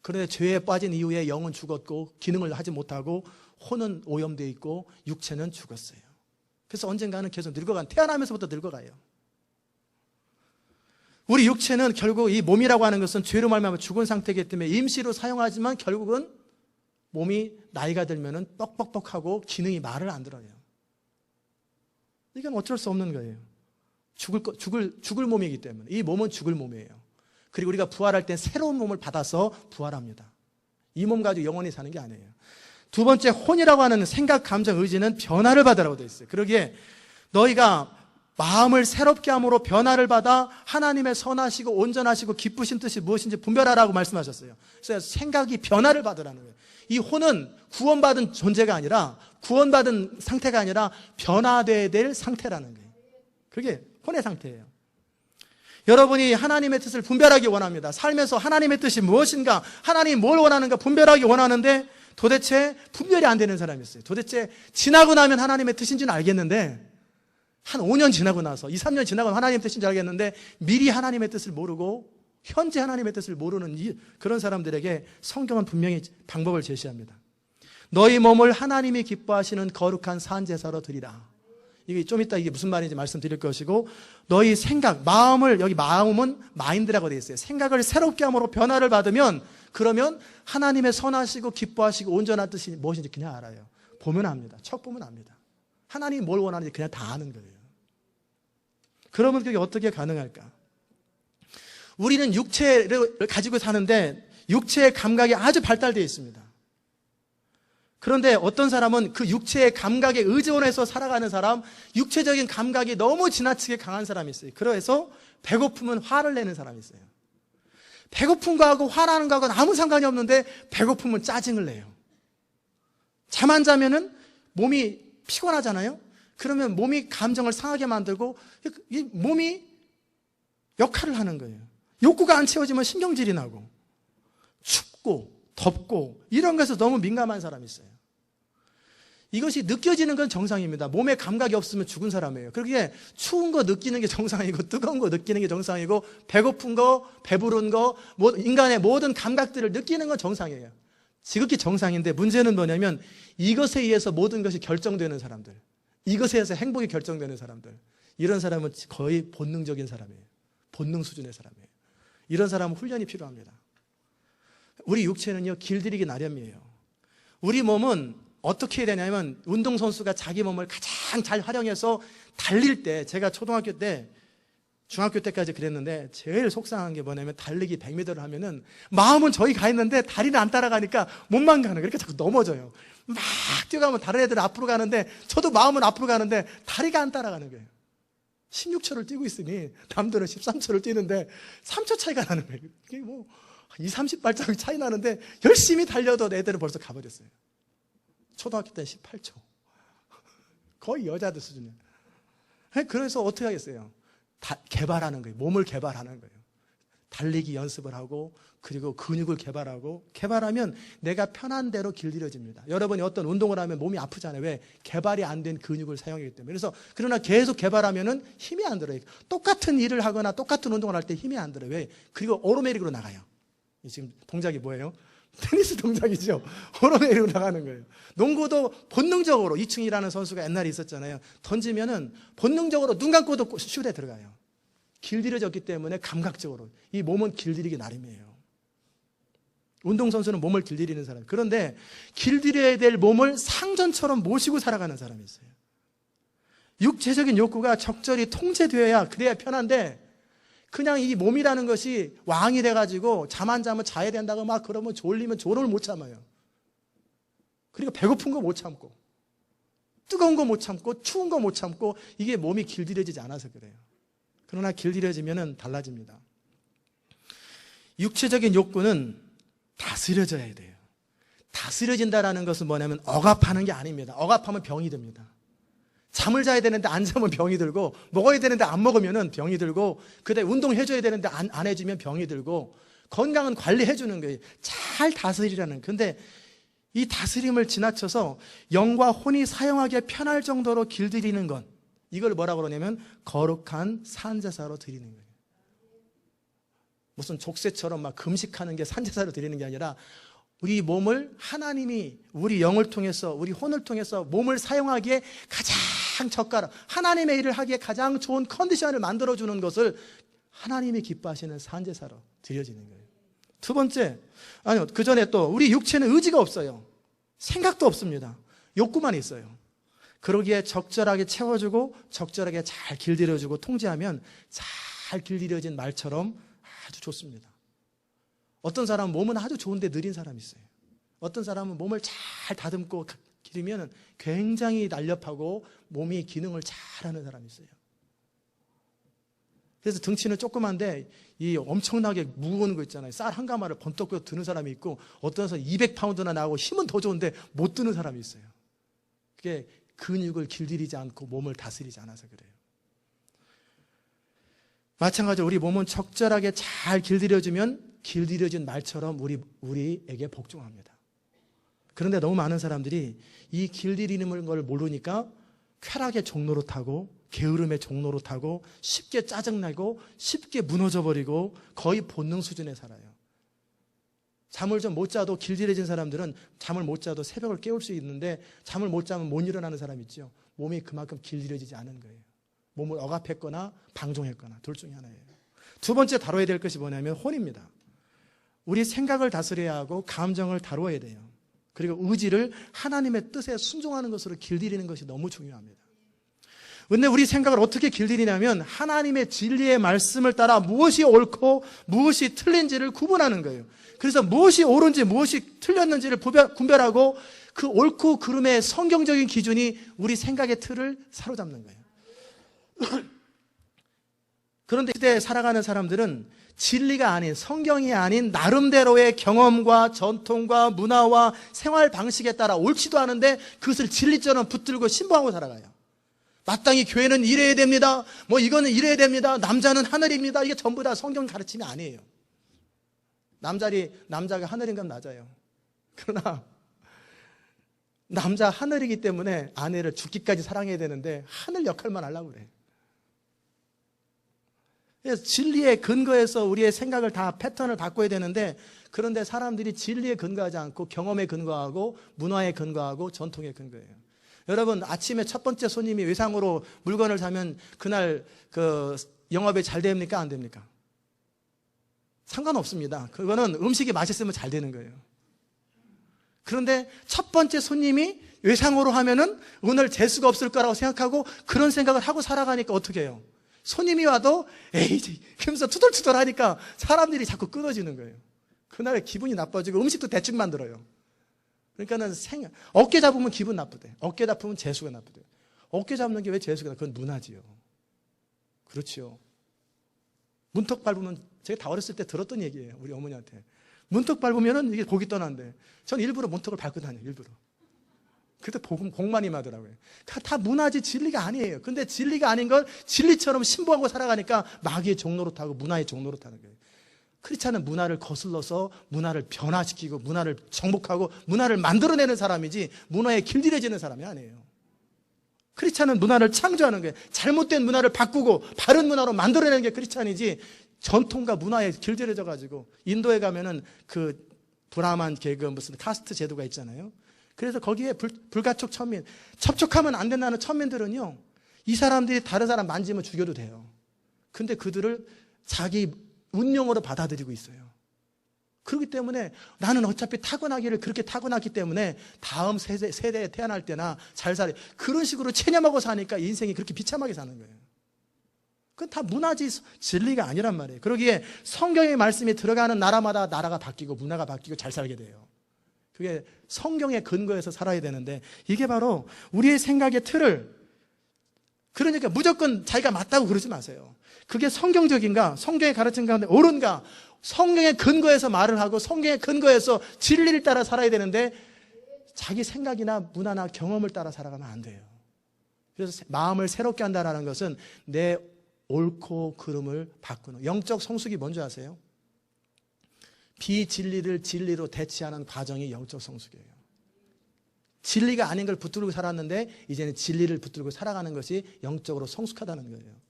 그런데 죄에 빠진 이후에 영은 죽었고 기능을 하지 못하고 혼은 오염되어 있고 육체는 죽었어요. 그래서 언젠가는 계속 태어나면서부터 늙어가요. 우리 육체는 결국, 이 몸이라고 하는 것은 죄로 말미암아 죽은 상태이기 때문에 임시로 사용하지만 결국은 몸이 나이가 들면은 뻑뻑뻑하고 기능이 말을 안 들어요. 이건 어쩔 수 없는 거예요. 죽을 몸이기 때문에. 이 몸은 죽을 몸이에요. 그리고 우리가 부활할 땐 새로운 몸을 받아서 부활합니다. 이 몸 가지고 영원히 사는 게 아니에요. 두 번째, 혼이라고 하는 생각, 감정, 의지는 변화를 받으라고 되어 있어요. 그러기에 너희가 마음을 새롭게 함으로 변화를 받아 하나님의 선하시고 온전하시고 기쁘신 뜻이 무엇인지 분별하라고 말씀하셨어요. 그래서 생각이 변화를 받으라는 거예요. 이 혼은 구원받은 존재가 아니라, 구원받은 상태가 아니라 변화되어야 될 상태라는 거예요. 그게 혼의 상태예요. 여러분이 하나님의 뜻을 분별하기 원합니다. 삶에서 하나님의 뜻이 무엇인가, 하나님이 뭘 원하는가 분별하기 원하는데 도대체 분별이 안 되는 사람이 있어요. 도대체 지나고 나면 하나님의 뜻인지는 알겠는데, 한 5년 지나고 나서, 2, 3년 지나고 하나님의 뜻인지 알겠는데 미리 하나님의 뜻을 모르고 현재 하나님의 뜻을 모르는 그런 사람들에게 성경은 분명히 방법을 제시합니다. 너희 몸을 하나님이 기뻐하시는 거룩한 산제사로 드리라. 이게 좀 이따 이게 무슨 말인지 말씀드릴 것이고, 너희 생각, 마음을, 여기 마음은 마인드라고 되어 있어요. 생각을 새롭게 함으로 변화를 받으면, 그러면 하나님의 선하시고 기뻐하시고 온전한 뜻이 무엇인지 그냥 알아요. 보면 압니다. 척 보면 압니다. 하나님이 뭘 원하는지 그냥 다 아는 거예요. 그러면 그게 어떻게 가능할까? 우리는 육체를 가지고 사는데 육체의 감각이 아주 발달되어 있습니다. 그런데 어떤 사람은 그 육체의 감각에 의존해서 살아가는 사람, 육체적인 감각이 너무 지나치게 강한 사람이 있어요. 그래서 배고프면 화를 내는 사람이 있어요. 배고픈 거하고 화나는 거하고는 아무 상관이 없는데 배고프면 짜증을 내요. 잠 안 자면은 몸이 피곤하잖아요. 그러면 몸이 감정을 상하게 만들고 이 몸이 역할을 하는 거예요. 욕구가 안 채워지면 신경질이 나고, 춥고 덥고 이런 것에서 너무 민감한 사람이 있어요. 이것이 느껴지는 건 정상입니다. 몸에 감각이 없으면 죽은 사람이에요. 그러기에 추운 거 느끼는 게 정상이고, 뜨거운 거 느끼는 게 정상이고, 배고픈 거, 배부른 거, 인간의 모든 감각들을 느끼는 건 정상이에요. 지극히 정상인데 문제는 뭐냐면 이것에 의해서 모든 것이 결정되는 사람들, 이것에 의해서 행복이 결정되는 사람들, 이런 사람은 거의 본능적인 사람이에요. 본능 수준의 사람이에요. 이런 사람은 훈련이 필요합니다. 우리 육체는요, 길들이기 나름이에요. 우리 몸은 어떻게 해야 되냐면, 운동선수가 자기 몸을 가장 잘 활용해서 달릴 때, 제가 초등학교 때 중학교 때까지 그랬는데 제일 속상한 게 뭐냐면 달리기 100m를 하면은 마음은 저기 가 있는데 다리는 안 따라가니까 몸만 가는 거예요. 그러니까 자꾸 넘어져요. 막 뛰어가면 다른 애들 앞으로 가는데 저도 마음은 앞으로 가는데 다리가 안 따라가는 거예요. 16초를 뛰고 있으니 남들은 13초를 뛰는데 3초 차이가 나는 거예요. 이게 뭐 20, 30발자국 차이 나는데 열심히 달려도 애들은 벌써 가버렸어요. 초등학교 때 18초. 거의 여자들 수준이에요. 그래서 어떻게 하겠어요? 개발하는 거예요. 몸을 개발하는 거예요. 달리기 연습을 하고 그리고 근육을 개발하면 내가 편한 대로 길들여집니다. 여러분이 어떤 운동을 하면 몸이 아프잖아요. 왜? 개발이 안 된 근육을 사용하기 때문에. 그래서 그러나 계속 개발하면은 힘이 안 들어요. 똑같은 일을 하거나 똑같은 운동을 할 때 힘이 안 들어요. 왜? 그리고 오토매틱으로 나가요. 지금 동작이 뭐예요? 테니스 동작이죠. 오토매틱으로 나가는 거예요. 농구도 본능적으로 이충이라는 선수가 옛날에 있었잖아요. 던지면은 본능적으로 눈 감고도 슛에 들어가요. 길들여졌기 때문에 감각적으로 이 몸은 길들이기 나름이에요. 운동선수는 몸을 길들이는 사람. 그런데 길들여야 될 몸을 상전처럼 모시고 살아가는 사람이 있어요. 육체적인 욕구가 적절히 통제되어야 그래야 편한데 그냥 이 몸이라는 것이 왕이 돼가지고 잠 안 자면 자야 된다고 막 그러면 졸리면 졸음을 못 참아요. 그리고 배고픈 거 못 참고 뜨거운 거 못 참고 추운 거 못 참고 이게 몸이 길들여지지 않아서 그래요. 그러나 길들여지면 달라집니다. 육체적인 욕구는 다스려져야 돼요. 다스려진다는 것은 뭐냐면 억압하는 게 아닙니다. 억압하면 병이 듭니다. 잠을 자야 되는데 안 자면 병이 들고 먹어야 되는데 안 먹으면 병이 들고 그다음에 운동해줘야 되는데 안 해주면 병이 들고 건강은 관리해주는 거예요. 잘 다스리라는. 근데 이 다스림을 지나쳐서 영과 혼이 사용하기에 편할 정도로 길들이는 것, 이걸 뭐라고 그러냐면 거룩한 산제사로 드리는 거예요. 무슨 족쇄처럼 막 금식하는 게 산제사로 드리는 게 아니라 우리 몸을 하나님이 우리 영을 통해서 우리 혼을 통해서 몸을 사용하기에 가장 적절한 하나님의 일을 하기에 가장 좋은 컨디션을 만들어주는 것을 하나님이 기뻐하시는 산제사로 드려지는 거예요. 두 번째, 아니요, 그 전에 또 우리 육체는 의지가 없어요. 생각도 없습니다. 욕구만 있어요. 그러기에 적절하게 채워주고 적절하게 잘 길들여주고 통제하면 잘 길들여진 말처럼 아주 좋습니다. 어떤 사람은 몸은 아주 좋은데 느린 사람이 있어요. 어떤 사람은 몸을 잘 다듬고 기르면 굉장히 날렵하고 몸이 기능을 잘하는 사람이 있어요. 그래서 등치는 조그만데 이 엄청나게 무거운 거 있잖아요. 쌀 한 가마를 번떡 드는 사람이 있고 어떤 사람은 200파운드나 나가고 힘은 더 좋은데 못 드는 사람이 있어요. 그게 근육을 길들이지 않고 몸을 다스리지 않아서 그래요. 마찬가지로 우리 몸은 적절하게 잘 길들여주면 길들여진 말처럼 우리에게 복종합니다. 그런데 너무 많은 사람들이 이 길들이는 걸 모르니까 쾌락의 종로로 타고 게으름의 종로로 타고 쉽게 짜증나고 쉽게 무너져버리고 거의 본능 수준에 살아요. 잠을 좀 못 자도 길들여진 사람들은 잠을 못 자도 새벽을 깨울 수 있는데 잠을 못 자면 못 일어나는 사람 있죠. 몸이 그만큼 길들여지지 않은 거예요. 몸을 억압했거나 방종했거나 둘 중에 하나예요. 두 번째 다뤄야 될 것이 뭐냐면 혼입니다. 우리 생각을 다스려야 하고 감정을 다루어야 돼요. 그리고 의지를 하나님의 뜻에 순종하는 것으로 길들이는 것이 너무 중요합니다. 그런데 우리 생각을 어떻게 길들이냐면 하나님의 진리의 말씀을 따라 무엇이 옳고 무엇이 틀린지를 구분하는 거예요. 그래서 무엇이 옳은지 무엇이 틀렸는지를 분별하고 그 옳고 그름의 성경적인 기준이 우리 생각의 틀을 사로잡는 거예요. 그런데 시대에 살아가는 사람들은 진리가 아닌 성경이 아닌 나름대로의 경험과 전통과 문화와 생활 방식에 따라 옳지도 않은데 그것을 진리처럼 붙들고 신봉하고 살아가요. 마땅히 교회는 이래야 됩니다. 뭐 이거는 이래야 됩니다. 남자는 하늘입니다. 이게 전부 다 성경 가르침이 아니에요. 남자가 하늘인 건 맞아요. 그러나 남자 하늘이기 때문에 아내를 죽기까지 사랑해야 되는데 하늘 역할만 하려고 그래. 그래서 진리의 근거에서 우리의 생각을 다 패턴을 바꿔야 되는데 그런데 사람들이 진리에 근거하지 않고 경험에 근거하고 문화에 근거하고 전통에 근거해요. 여러분 아침에 첫 번째 손님이 외상으로 물건을 사면 그날 그 영업이 잘 됩니까? 안 됩니까? 상관없습니다. 그거는 음식이 맛있으면 잘 되는 거예요. 그런데 첫 번째 손님이 외상으로 하면은 오늘 재수가 없을 거라고 생각하고 그런 생각을 하고 살아가니까 어떻게 해요? 손님이 와도 에이 그러면서 투덜투덜 하니까 사람들이 자꾸 끊어지는 거예요. 그날에 기분이 나빠지고 음식도 대충 만들어요. 그러니까는 어깨 잡으면 기분 나쁘대. 어깨 잡으면 재수가 나쁘대. 어깨 잡는 게 왜 재수가 나쁘대? 그건 문화지요. 그렇지요. 문턱 밟으면 제가 다 어렸을 때 들었던 얘기예요. 우리 어머니한테. 문턱 밟으면은 이게 복이 떠난대. 전 일부러 문턱을 밟고 다녀요. 일부러. 그때 복 많이 받으라고요. 다 문화지 진리가 아니에요. 근데 진리가 아닌 걸 진리처럼 신봉하고 살아가니까 마귀의 종로로 타고 문화의 종로로 타는 거예요. 크리스찬은 문화를 거슬러서 문화를 변화시키고 문화를 정복하고 문화를 만들어내는 사람이지 문화에 길들여지는 사람이 아니에요. 크리스찬은 문화를 창조하는 거예요. 잘못된 문화를 바꾸고 바른 문화로 만들어내는 게 크리스찬이지 전통과 문화에 길들여져 가지고 인도에 가면은 그 브라만 계급 무슨 카스트 제도가 있잖아요. 그래서 거기에 불가촉 천민, 접촉하면 안 된다는 천민들은요, 이 사람들이 다른 사람 만지면 죽여도 돼요. 근데 그들을 자기 운명으로 받아들이고 있어요. 그렇기 때문에 나는 어차피 타고나기를 그렇게 타고났기 때문에 다음 세대에 태어날 때나 잘 살아. 그런 식으로 체념하고 사니까 인생이 그렇게 비참하게 사는 거예요. 그건 다 문화지 진리가 아니란 말이에요. 그러기에 성경의 말씀이 들어가는 나라마다 나라가 바뀌고 문화가 바뀌고 잘 살게 돼요. 그게 성경의 근거에서 살아야 되는데 이게 바로 우리의 생각의 틀을, 그러니까 무조건 자기가 맞다고 그러지 마세요. 그게 성경적인가, 성경의 가르침 가운데 옳은가, 성경의 근거에서 말을 하고 성경의 근거에서 진리를 따라 살아야 되는데 자기 생각이나 문화나 경험을 따라 살아가면 안 돼요. 그래서 마음을 새롭게 한다는 것은 내 옳고 그름을 바꾸는 영적 성숙이 뭔지 아세요? 비진리를 진리로 대치하는 과정이 영적 성숙이에요. 진리가 아닌 걸 붙들고 살았는데 이제는 진리를 붙들고 살아가는 것이 영적으로 성숙하다는 거예요.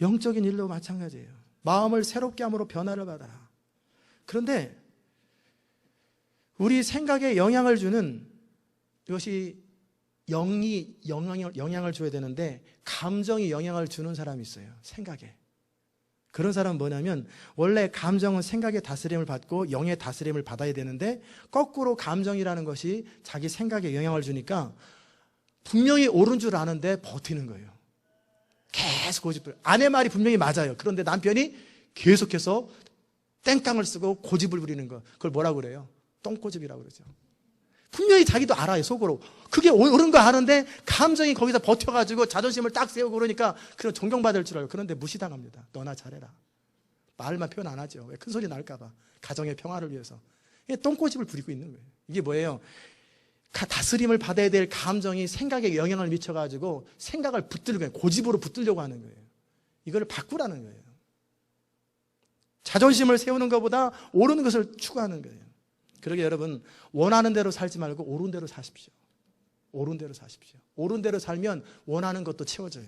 영적인 일도 마찬가지예요. 마음을 새롭게 함으로 변화를 받아라. 그런데 우리 생각에 영향을 주는 이것이 영이 영향을 줘야 되는데 감정이 영향을 주는 사람이 있어요. 생각에. 그런 사람은 뭐냐면 원래 감정은 생각의 다스림을 받고 영의 다스림을 받아야 되는데 거꾸로 감정이라는 것이 자기 생각에 영향을 주니까 분명히 옳은 줄 아는데 버티는 거예요. 계속 고집을. 아내 말이 분명히 맞아요. 그런데 남편이 계속해서 땡깡을 쓰고 고집을 부리는 거. 그걸 뭐라고 그래요? 똥고집이라고 그러죠. 분명히 자기도 알아요, 속으로. 그게 옳은 거 아는데 감정이 거기서 버텨가지고 자존심을 딱 세우고 그러니까 그런 존경받을 줄 알고. 그런데 무시당합니다. 너나 잘해라. 말만 표현 안 하죠. 왜? 큰 소리 날까봐. 가정의 평화를 위해서. 똥고집을 부리고 있는 거예요. 이게 뭐예요? 다스림을 받아야 될 감정이 생각에 영향을 미쳐가지고 생각을 붙들고 고집으로 붙들려고 하는 거예요. 이걸 바꾸라는 거예요. 자존심을 세우는 것보다 옳은 것을 추구하는 거예요. 그러게 여러분, 원하는 대로 살지 말고 옳은 대로 사십시오. 옳은 대로 사십시오. 옳은 대로 살면 원하는 것도 채워져요.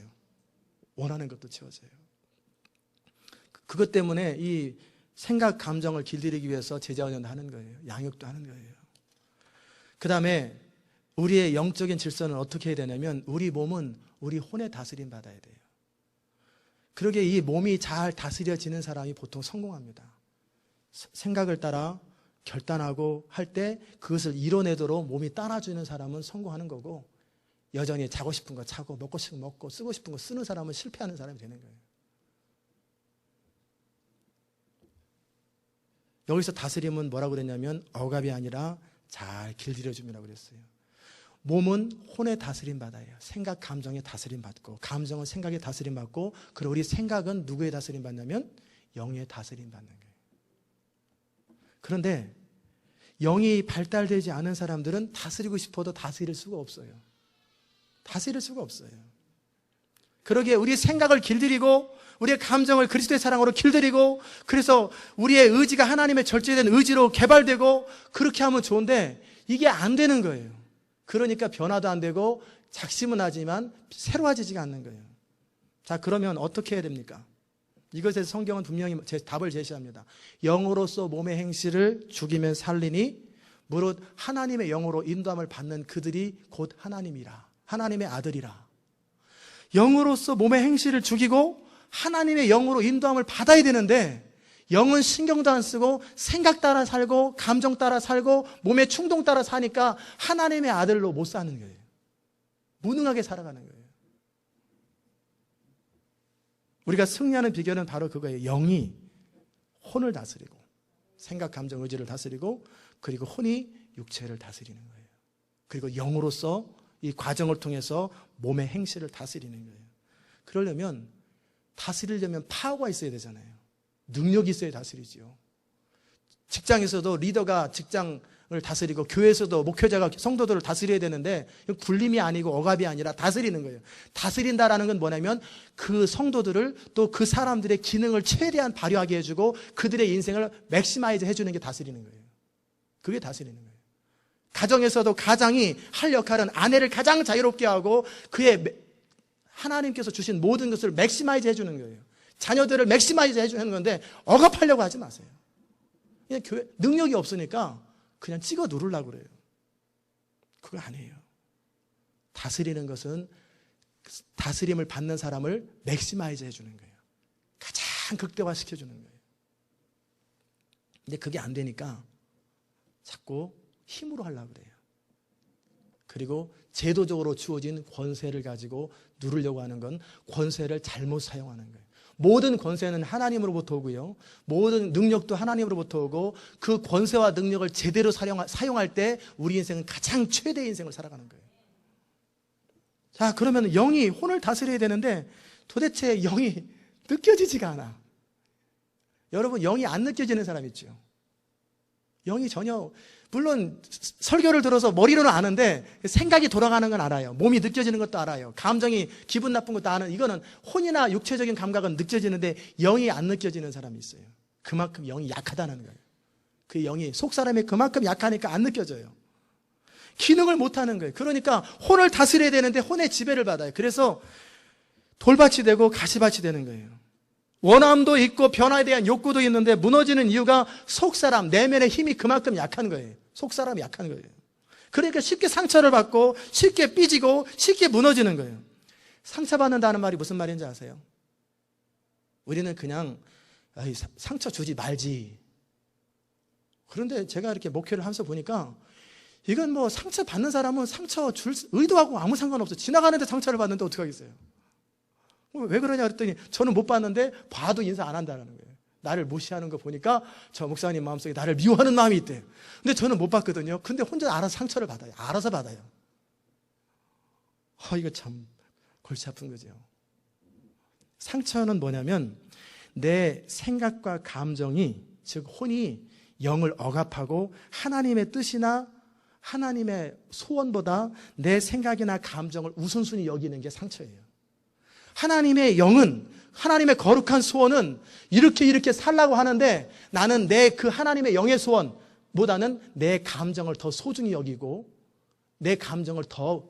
원하는 것도 채워져요. 그것 때문에 이 생각, 감정을 길들이기 위해서 제자훈련도 하는 거예요. 양육도 하는 거예요. 그 다음에 우리의 영적인 질서는 어떻게 해야 되냐면 우리 몸은 우리 혼의 다스림 받아야 돼요. 그러게 이 몸이 잘 다스려지는 사람이 보통 성공합니다. 생각을 따라 결단하고 할 때 그것을 이뤄내도록 몸이 따라주는 사람은 성공하는 거고 여전히 자고 싶은 거 자고 먹고 싶은 거 먹고 쓰고 싶은 거 쓰는 사람은 실패하는 사람이 되는 거예요. 여기서 다스림은 뭐라고 그랬냐면 억압이 아니라 잘 길들여줌이라고 그랬어요. 몸은 혼의 다스림 받아요. 생각, 감정의 다스림 받고 감정은 생각의 다스림 받고 그리고 우리 생각은 누구의 다스림 받냐면 영의 다스림 받는 거예요. 그런데 영이 발달되지 않은 사람들은 다스리고 싶어도 다스릴 수가 없어요. 다스릴 수가 없어요. 그러기에 우리 생각을 길들이고 우리의 감정을 그리스도의 사랑으로 길들이고 그래서 우리의 의지가 하나님의 절제된 의지로 개발되고 그렇게 하면 좋은데 이게 안 되는 거예요. 그러니까 변화도 안 되고 작심은 하지만 새로워지지가 않는 거예요. 자, 그러면 어떻게 해야 됩니까? 이것에 성경은 분명히 답을 제시합니다. 영으로서 몸의 행실을 죽이면 살리니 무릇 하나님의 영으로 인도함을 받는 그들이 곧 하나님이라. 하나님의 아들이라. 영으로서 몸의 행실을 죽이고 하나님의 영으로 인도함을 받아야 되는데 영은 신경도 안 쓰고 생각 따라 살고 감정 따라 살고 몸의 충동 따라 사니까 하나님의 아들로 못 사는 거예요. 무능하게 살아가는 거예요. 우리가 승리하는 비결은 바로 그거예요. 영이 혼을 다스리고, 생각, 감정, 의지를 다스리고, 그리고 혼이 육체를 다스리는 거예요. 그리고 영으로서 이 과정을 통해서 몸의 행실을 다스리는 거예요. 그러려면, 다스리려면 파워가 있어야 되잖아요. 능력이 있어야 다스리지요. 직장에서도 리더가 직장을 다스리고, 교회에서도 목회자가 성도들을 다스려야 되는데, 굴림이 아니고 억압이 아니라 다스리는 거예요. 다스린다라는 건 뭐냐면 그 성도들을, 또 그 사람들의 기능을 최대한 발휘하게 해주고 그들의 인생을 맥시마이즈 해주는 게 다스리는 거예요. 그게 다스리는 거예요. 가정에서도 가장이 할 역할은 아내를 가장 자유롭게 하고 그의 하나님께서 주신 모든 것을 맥시마이즈 해주는 거예요. 자녀들을 맥시마이즈 해주는 건데 억압하려고 하지 마세요. 그냥 교회 능력이 없으니까 그냥 찍어 누르려고 그래요. 그거 아니에요. 다스리는 것은 다스림을 받는 사람을 맥시마이즈 해주는 거예요. 가장 극대화시켜주는 거예요. 근데 그게 안 되니까 자꾸 힘으로 하려고 그래요. 그리고 제도적으로 주어진 권세를 가지고 누르려고 하는 건 권세를 잘못 사용하는 거예요. 모든 권세는 하나님으로부터 오고요. 모든 능력도 하나님으로부터 오고 그 권세와 능력을 제대로 사용할 때 우리 인생은 가장 최대의 인생을 살아가는 거예요. 자, 그러면 영이 혼을 다스려야 되는데 도대체 영이 느껴지지가 않아. 여러분, 영이 안 느껴지는 사람 있죠? 영이 전혀, 물론 설교를 들어서 머리로는 아는데 생각이 돌아가는 건 알아요. 몸이 느껴지는 것도 알아요. 감정이 기분 나쁜 것도 아는, 이거는 혼이나 육체적인 감각은 느껴지는데 영이 안 느껴지는 사람이 있어요. 그만큼 영이 약하다는 거예요. 그 영이 속사람이 그만큼 약하니까 안 느껴져요. 기능을 못하는 거예요. 그러니까 혼을 다스려야 되는데 혼의 지배를 받아요. 그래서 돌밭이 되고 가시밭이 되는 거예요. 원함도 있고 변화에 대한 욕구도 있는데 무너지는 이유가 속사람, 내면의 힘이 그만큼 약한 거예요. 속사람이 약한 거예요. 그러니까 쉽게 상처를 받고 쉽게 삐지고 쉽게 무너지는 거예요. 상처받는다는 말이 무슨 말인지 아세요? 우리는 그냥 상처 주지 말지. 그런데 제가 이렇게 목회를 하면서 보니까 이건 뭐 상처 받는 사람은 상처 줄 의도하고 아무 상관없어요. 지나가는데 상처를 받는데 어떡하겠어요? 왜 그러냐 그랬더니 저는 못 봤는데 봐도 인사 안 한다는 거예요. 나를 무시하는 거 보니까 저 목사님 마음속에 나를 미워하는 마음이 있대요. 근데 저는 못 봤거든요. 근데 혼자 알아서 상처를 받아요. 알아서 받아요. 이거 참 골치 아픈 거죠. 상처는 뭐냐면 내 생각과 감정이, 즉 혼이 영을 억압하고 하나님의 뜻이나 하나님의 소원보다 내 생각이나 감정을 우선순위 여기는 게 상처예요. 하나님의 영은, 하나님의 거룩한 소원은 이렇게 살라고 하는데 나는 내 그 하나님의 영의 소원보다는 내 감정을 더 소중히 여기고 내 감정을 더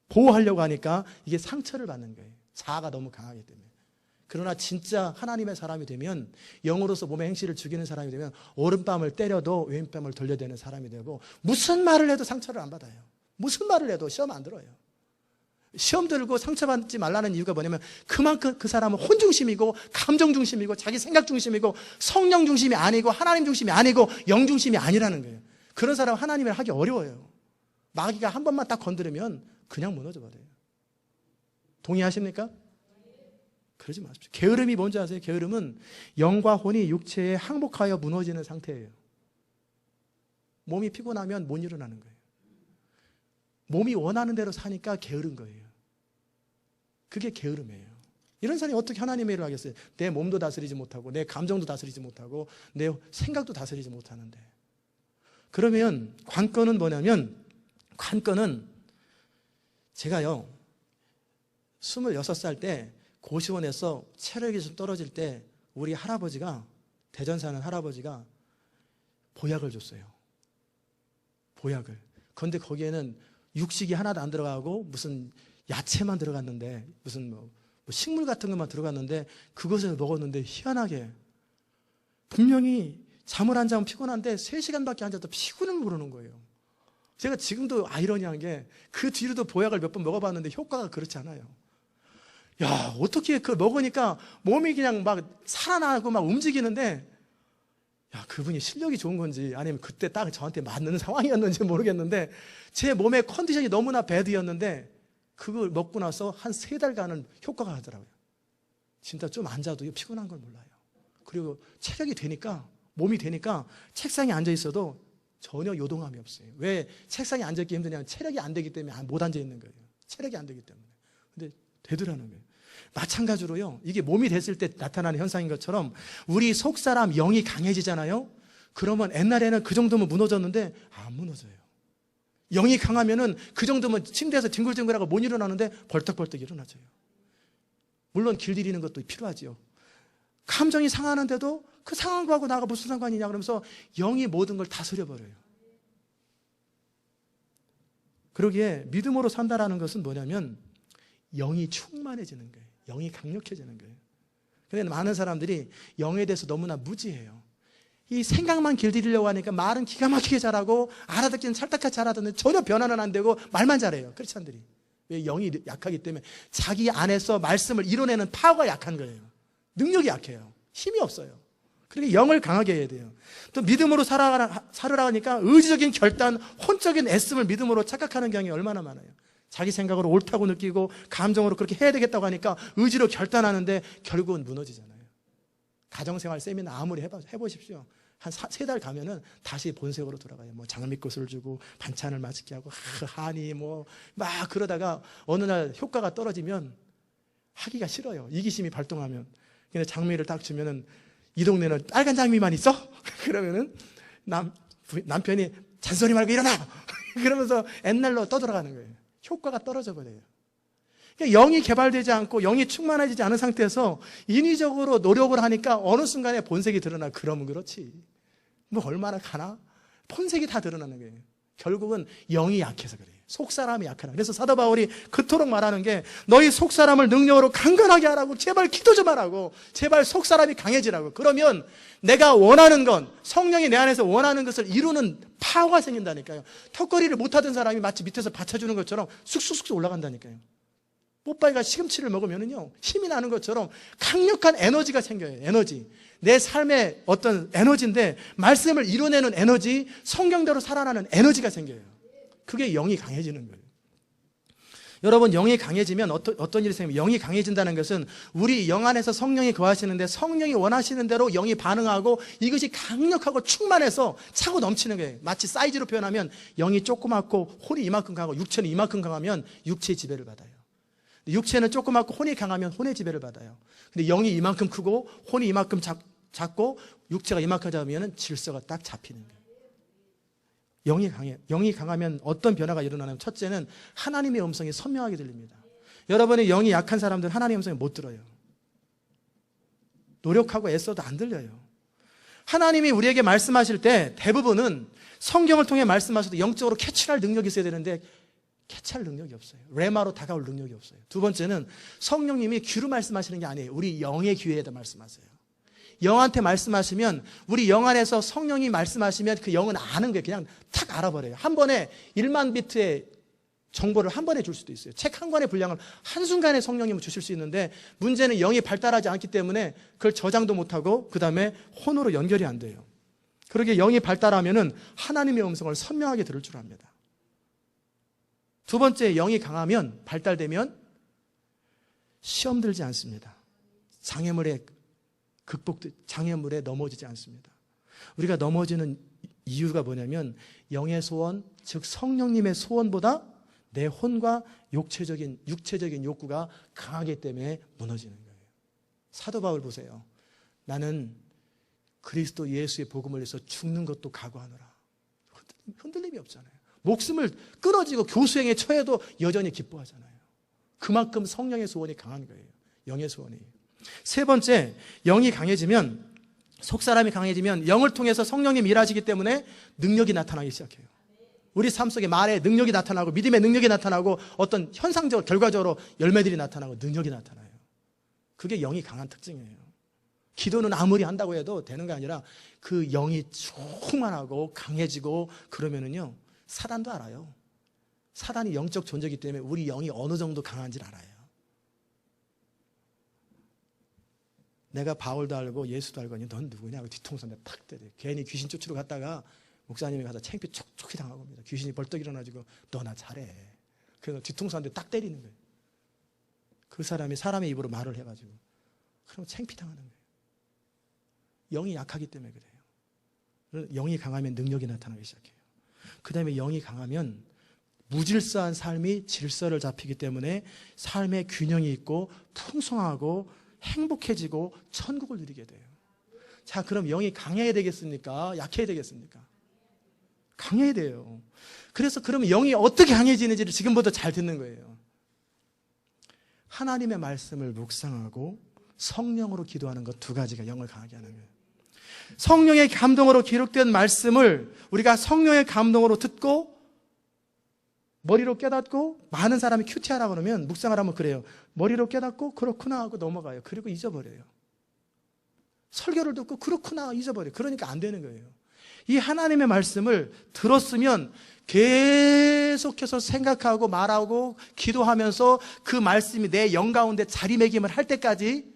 보호하려고 하니까 이게 상처를 받는 거예요. 자아가 너무 강하기 때문에. 그러나 진짜 하나님의 사람이 되면, 영으로서 몸의 행실을 죽이는 사람이 되면 오른뺨을 때려도 왼뺨을 돌려대는 사람이 되고, 무슨 말을 해도 상처를 안 받아요. 무슨 말을 해도 시험 안 들어요. 시험 들고 상처받지 말라는 이유가 뭐냐면 그만큼 그 사람은 혼 중심이고 감정 중심이고 자기 생각 중심이고 성령 중심이 아니고 하나님 중심이 아니고 영 중심이 아니라는 거예요. 그런 사람 하나님을 하기 어려워요. 마귀가 한 번만 딱 건드리면 그냥 무너져 버려요. 동의하십니까? 그러지 마십시오. 게으름이 뭔지 아세요? 게으름은 영과 혼이 육체에 항복하여 무너지는 상태예요. 몸이 피곤하면 못 일어나는 거예요. 몸이 원하는 대로 사니까 게으른 거예요. 그게 게으름이에요. 이런 사람이 어떻게 하나님의 일을 하겠어요? 내 몸도 다스리지 못하고 내 감정도 다스리지 못하고 내 생각도 다스리지 못하는데. 그러면 관건은 뭐냐면, 관건은 제가요 26살 때 고시원에서 체력이 좀 떨어질 때 우리 할아버지가, 대전 사는 할아버지가 보약을 줬어요. 보약을. 그런데 거기에는 육식이 하나도 안 들어가고 무슨 야채만 들어갔는데, 무슨 뭐 식물 같은 것만 들어갔는데 그것을 먹었는데 희한하게 분명히 잠을 안 자면 피곤한데 3시간밖에 안 자도 피곤을 모르는 거예요. 제가 지금도 아이러니한 게 그 뒤로도 보약을 몇 번 먹어봤는데 효과가 그렇지 않아요. 야, 어떻게 그걸 먹으니까 몸이 그냥 막 살아나고 막 움직이는데, 야, 그분이 실력이 좋은 건지 아니면 그때 딱 저한테 맞는 상황이었는지 모르겠는데 제 몸의 컨디션이 너무나 배드였는데 그걸 먹고 나서 한 3달간은 효과가 하더라고요. 진짜 좀 앉아도 피곤한 걸 몰라요. 그리고 체력이 되니까, 몸이 되니까 책상에 앉아 있어도 전혀 요동함이 없어요. 왜 책상에 앉아있기 힘드냐면 체력이 안 되기 때문에 못 앉아 있는 거예요. 체력이 안 되기 때문에. 근데 되더라는 거예요. 마찬가지로요, 이게 몸이 됐을 때 나타나는 현상인 것처럼 우리 속사람 영이 강해지잖아요. 그러면 옛날에는 그 정도면 무너졌는데 안 무너져요. 영이 강하면은 그 정도면 침대에서 뒹굴뒹굴하고 못 일어나는데 벌떡벌떡 일어나져요. 물론 길들이는 것도 필요하지요. 감정이 상하는데도 그 상한 거하고 나가 무슨 상관이냐 그러면서 영이 모든 걸 다스려버려요. 그러기에 믿음으로 산다라는 것은 뭐냐면 영이 충만해지는 거예요. 영이 강력해지는 거예요. 그런데 많은 사람들이 영에 대해서 너무나 무지해요. 이 생각만 길들이려고 하니까 말은 기가 막히게 잘하고 알아듣기는 찰떡같이 잘하던데 전혀 변화는 안 되고 말만 잘해요. 크리스찬들이. 왜? 영이 약하기 때문에 자기 안에서 말씀을 이뤄내는 파워가 약한 거예요. 능력이 약해요. 힘이 없어요. 그러니까 영을 강하게 해야 돼요. 또 믿음으로 살으라 하니까 의지적인 결단, 혼적인 애씀을 믿음으로 착각하는 경향이 얼마나 많아요. 자기 생각으로 옳다고 느끼고 감정으로 그렇게 해야 되겠다고 하니까 의지로 결단하는데 결국은 무너지잖아요. 가정생활 세미나 아무리 해보십시오. 한 3달 가면은 다시 본색으로 돌아가요. 뭐 장미꽃을 주고 반찬을 맛있게 하고 하니 뭐 막 그러다가 어느 날 효과가 떨어지면 하기가 싫어요. 이기심이 발동하면. 근데 장미를 딱 주면은 이 동네는 빨간 장미만 있어? 그러면은 남편이 잔소리 말고 일어나! 그러면서 옛날로 떠들어가는 거예요. 효과가 떨어져 버려요. 그러니까 영이 개발되지 않고 영이 충만해지지 않은 상태에서 인위적으로 노력을 하니까 어느 순간에 본색이 드러나. 그러면 그렇지. 뭐 얼마나 가나? 본색이 다 드러나는 거예요. 결국은 영이 약해서 그래요. 속사람이 약하다. 그래서 사도 바울이 그토록 말하는 게 너희 속사람을 능력으로 강건하게 하라고. 제발 기도 좀 하라고. 제발 속사람이 강해지라고. 그러면 내가 원하는 건, 성령이 내 안에서 원하는 것을 이루는 파워가 생긴다니까요. 턱걸이를 못하던 사람이 마치 밑에서 받쳐주는 것처럼 쑥쑥쑥 올라간다니까요. 뽀빠이가 시금치를 먹으면은요, 힘이 나는 것처럼 강력한 에너지가 생겨요. 에너지. 내 삶의 어떤 에너지인데, 말씀을 이뤄내는 에너지, 성경대로 살아나는 에너지가 생겨요. 그게 영이 강해지는 거예요. 여러분, 영이 강해지면 어떤 일이 생깁니까? 영이 강해진다는 것은 우리 영 안에서 성령이 거하시는데 성령이 원하시는 대로 영이 반응하고 이것이 강력하고 충만해서 차고 넘치는 거예요. 마치 사이즈로 표현하면 영이 조그맣고 혼이 이만큼 강하고 육체는 이만큼 강하면 육체의 지배를 받아요. 육체는 조그맣고 혼이 강하면 혼의 지배를 받아요. 근데 영이 이만큼 크고 혼이 이만큼 작고 육체가 이만큼 작으면 질서가 딱 잡히는 거예요. 영이 강해요. 영이 강하면 어떤 변화가 일어나냐면 첫째는 하나님의 음성이 선명하게 들립니다. 여러분의 영이 약한 사람들은 하나님의 음성을 못 들어요. 노력하고 애써도 안 들려요. 하나님이 우리에게 말씀하실 때 대부분은 성경을 통해 말씀하셔도 영적으로 캐치할 능력이 있어야 되는데 캐치할 능력이 없어요. 레마로 다가올 능력이 없어요. 두 번째는 성령님이 귀로 말씀하시는 게 아니에요. 우리 영의 귀에다 말씀하세요. 영한테 말씀하시면 우리 영 안에서 성령이 말씀하시면 그 영은 아는 거예요. 그냥 탁 알아버려요. 한 번에 1만 비트의 정보를 한 번에 줄 수도 있어요. 책 한 권의 분량을 한순간에 성령님은 주실 수 있는데 문제는 영이 발달하지 않기 때문에 그걸 저장도 못하고 그 다음에 혼으로 연결이 안 돼요. 그러게 영이 발달하면은 하나님의 음성을 선명하게 들을 줄 압니다. 두 번째, 영이 강하면, 발달되면 시험 들지 않습니다. 장애물에 넘어지지 않습니다. 우리가 넘어지는 이유가 뭐냐면 영의 소원, 즉 성령님의 소원보다 내 혼과 육체적인 욕구가 강하기 때문에 무너지는 거예요. 사도 바울 보세요. 나는 그리스도 예수의 복음을 위해서 죽는 것도 각오하노라. 흔들림이 없잖아요. 목숨을 끊어지고 교수행에 처해도 여전히 기뻐하잖아요. 그만큼 성령의 소원이 강한 거예요. 영의 소원이. 세 번째, 영이 강해지면, 속사람이 강해지면 영을 통해서 성령님 일하시기 때문에 능력이 나타나기 시작해요. 우리 삶 속에 말에 능력이 나타나고 믿음의 능력이 나타나고 어떤 현상적으로 결과적으로 열매들이 나타나고 능력이 나타나요. 그게 영이 강한 특징이에요. 기도는 아무리 한다고 해도 되는 게 아니라 그 영이 충만하고 강해지고 그러면은요, 사단도 알아요. 사단이 영적 존재이기 때문에 우리 영이 어느 정도 강한지를 알아요. 내가 바울도 알고 예수도 알고 넌 누구냐고 뒤통수에 탁 때려요. 괜히 귀신 쫓으러 갔다가 목사님이 가서 창피 촉촉히 당하고 옵니다. 귀신이 벌떡 일어나지고 너 나 잘해. 그래서 뒤통수 한 대 딱 때리는 거예요. 그 사람이 사람의 입으로 말을 해가지고. 그럼 창피당하는 거예요. 영이 약하기 때문에 그래요. 영이 강하면 능력이 나타나기 시작해요. 그 다음에 영이 강하면 무질서한 삶이 질서를 잡히기 때문에 삶의 균형이 있고 풍성하고 행복해지고 천국을 누리게 돼요. 자, 그럼 영이 강해야 되겠습니까? 약해야 되겠습니까? 강해야 돼요. 그래서 그러면 영이 어떻게 강해지는지를 지금부터 잘 듣는 거예요. 하나님의 말씀을 묵상하고 성령으로 기도하는 것 두 가지가 영을 강하게 하는 거예요. 성령의 감동으로 기록된 말씀을 우리가 성령의 감동으로 듣고 머리로 깨닫고, 많은 사람이 큐티하라고 그러면 묵상하라면 그래요. 머리로 깨닫고 그렇구나 하고 넘어가요. 그리고 잊어버려요. 설교를 듣고 그렇구나 잊어버려요. 그러니까 안 되는 거예요. 이 하나님의 말씀을 들었으면 계속해서 생각하고 말하고 기도하면서 그 말씀이 내 영 가운데 자리매김을 할 때까지,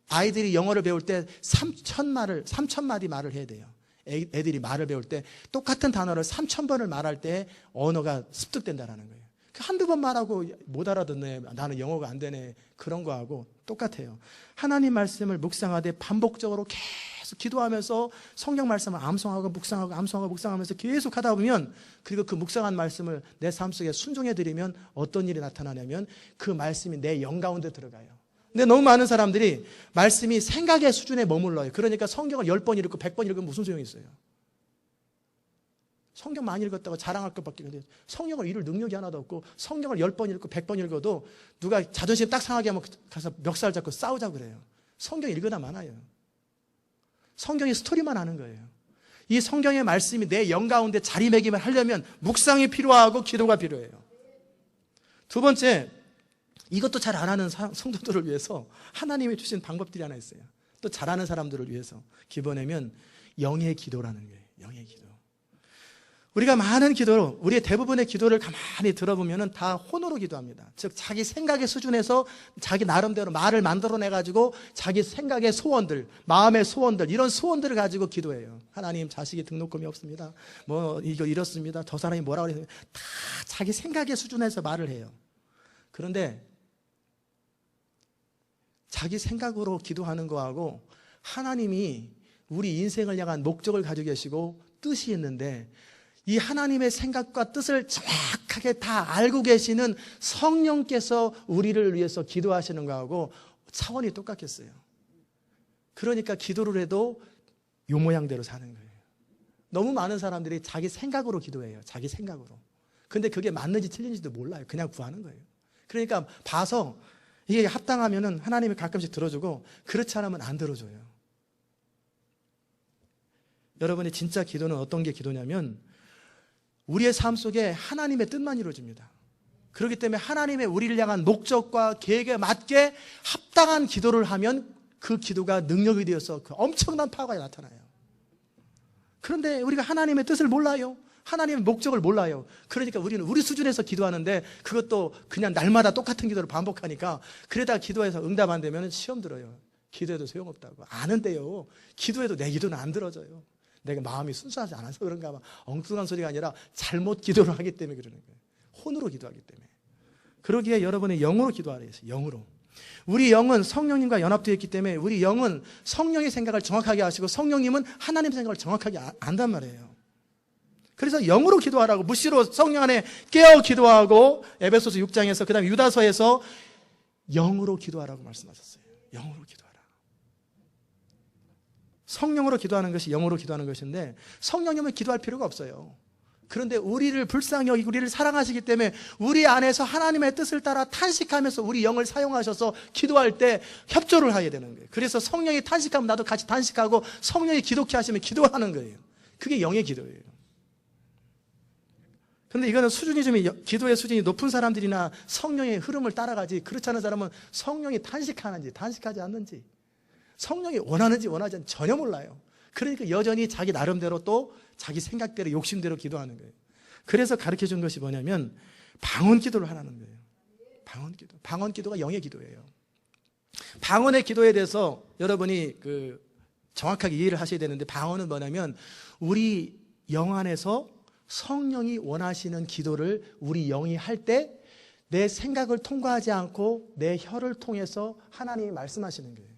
아이들이 영어를 배울 때 3,000마디 말을 해야 돼요. 애들이 말을 배울 때 똑같은 단어를 3,000번을 말할 때 언어가 습득된다는 거예요. 한두 번 말하고 못 알아듣네, 나는 영어가 안 되네, 그런 거하고 똑같아요. 하나님 말씀을 묵상하되 반복적으로 계속 기도하면서 성경 말씀을 암송하고 묵상하고 암송하고 묵상하면서 계속 하다 보면, 그리고 그 묵상한 말씀을 내 삶 속에 순종해 드리면 어떤 일이 나타나냐면 그 말씀이 내 영 가운데 들어가요. 근데 너무 많은 사람들이 말씀이 생각의 수준에 머물러요. 그러니까 성경을 10번 읽고 100번 읽으면 무슨 소용이 있어요? 성경 많이 읽었다고 자랑할 것밖에 없는데 성경을 읽을 능력이 하나도 없고, 성경을 10번 읽고 100번 읽어도 누가 자존심 딱 상하게 하면 가서 멱살 잡고 싸우자고 그래요. 성경 읽으다 많아요. 성경의 스토리만 하는 거예요. 이 성경의 말씀이 내 영 가운데 자리매김을 하려면 묵상이 필요하고 기도가 필요해요. 두 번째, 이것도 잘 안 하는 성도들을 위해서 하나님이 주신 방법들이 하나 있어요. 또 잘하는 사람들을 위해서 기본에면 영의 기도라는 거예요. 영의 기도. 우리가 많은 기도로, 우리의 대부분의 기도를 가만히 들어보면 다 혼으로 기도합니다. 즉 자기 생각의 수준에서 자기 나름대로 말을 만들어내가지고 자기 생각의 소원들, 마음의 소원들, 이런 소원들을 가지고 기도해요. 하나님, 자식이 등록금이 없습니다, 뭐 이거 이렇습니다, 저 사람이 뭐라고 그랬습니다, 다 자기 생각의 수준에서 말을 해요. 그런데 자기 생각으로 기도하는 거하고 하나님이 우리 인생을 향한 목적을 가지고 계시고 뜻이 있는데, 이 하나님의 생각과 뜻을 정확하게 다 알고 계시는 성령께서 우리를 위해서 기도하시는 거하고 차원이 똑같겠어요. 그러니까 기도를 해도 요 모양대로 사는 거예요. 너무 많은 사람들이 자기 생각으로 기도해요. 자기 생각으로. 근데 그게 맞는지 틀린지도 몰라요. 그냥 구하는 거예요. 그러니까 봐서 이게 합당하면은 하나님이 가끔씩 들어주고, 그렇지 않으면 안 들어줘요. 여러분의 진짜 기도는 어떤 게 기도냐면, 우리의 삶 속에 하나님의 뜻만 이루어집니다. 그렇기 때문에 하나님의 우리를 향한 목적과 계획에 맞게 합당한 기도를 하면 그 기도가 능력이 되어서 그 엄청난 파워가 나타나요. 그런데 우리가 하나님의 뜻을 몰라요. 하나님의 목적을 몰라요. 그러니까 우리는 우리 수준에서 기도하는데, 그것도 그냥 날마다 똑같은 기도를 반복하니까, 그러다가 기도해서 응답 안 되면 시험 들어요. 기도해도 소용없다고. 아는데요, 기도해도 내 기도는 안 들어져요. 내가 마음이 순수하지 않아서 그런가 봐. 엉뚱한 소리가 아니라 잘못 기도를 하기 때문에 그러는 거예요. 혼으로 기도하기 때문에. 그러기에 여러분의 영으로 기도하라 했어요. 영으로. 우리 영은 성령님과 연합되어 있기 때문에 우리 영은 성령의 생각을 정확하게 하시고, 성령님은 하나님 생각을 정확하게 안단 말이에요. 그래서 영으로 기도하라고, 무시로 성령 안에 깨어 기도하고, 에베소서 6장에서 그 다음에 유다서에서 영으로 기도하라고 말씀하셨어요. 영으로 기도하라. 성령으로 기도하는 것이 영으로 기도하는 것인데, 성령님은 기도할 필요가 없어요. 그런데 우리를 불쌍히 여기고 우리를 사랑하시기 때문에 우리 안에서 하나님의 뜻을 따라 탄식하면서 우리 영을 사용하셔서 기도할 때 협조를 하게 되는 거예요. 그래서 성령이 탄식하면 나도 같이 탄식하고, 성령이 기도케 하시면 기도하는 거예요. 그게 영의 기도예요. 그런데 이거는 수준이 좀, 기도의 수준이 높은 사람들이나 성령의 흐름을 따라가지, 그렇지 않은 사람은 성령이 탄식하는지 탄식하지 않는지, 성령이 원하는지 원하지 않는지 전혀 몰라요. 그러니까 여전히 자기 나름대로 또 자기 생각대로 욕심대로 기도하는 거예요. 그래서 가르쳐 준 것이 뭐냐면 방언 기도를 하라는 거예요. 방언 기도. 방언 기도가 영의 기도예요. 방언의 기도에 대해서 여러분이 정확하게 이해를 하셔야 되는데, 방언은 뭐냐면 우리 영 안에서 성령이 원하시는 기도를 우리 영이 할 때 내 생각을 통과하지 않고 내 혀를 통해서 하나님이 말씀하시는 거예요.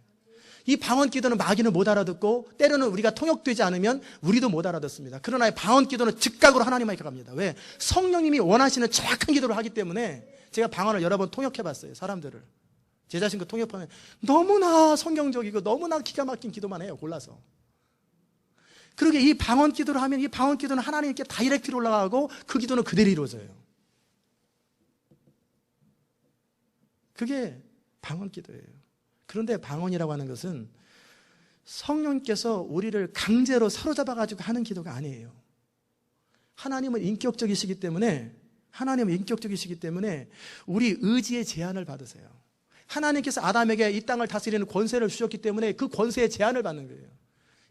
이 방언 기도는 마귀는 못 알아듣고 때로는 우리가 통역되지 않으면 우리도 못 알아듣습니다. 그러나 방언 기도는 즉각으로 하나님에게 갑니다. 왜? 성령님이 원하시는 정확한 기도를 하기 때문에. 제가 방언을 여러 번 통역해 봤어요. 사람들을. 제 자신도 통역하면 너무나 성경적이고 너무나 기가 막힌 기도만 해요. 골라서. 그러게 이 방언 기도를 하면 이 방언 기도는 하나님께 다이렉트로 올라가고 그 기도는 그대로 이루어져요. 그게 방언 기도예요. 그런데 방언이라고 하는 것은 성령께서 우리를 강제로 사로잡아가지고 하는 기도가 아니에요. 하나님은 인격적이시기 때문에 우리 의지의 제한을 받으세요. 하나님께서 아담에게 이 땅을 다스리는 권세를 주셨기 때문에 그 권세의 제한을 받는 거예요.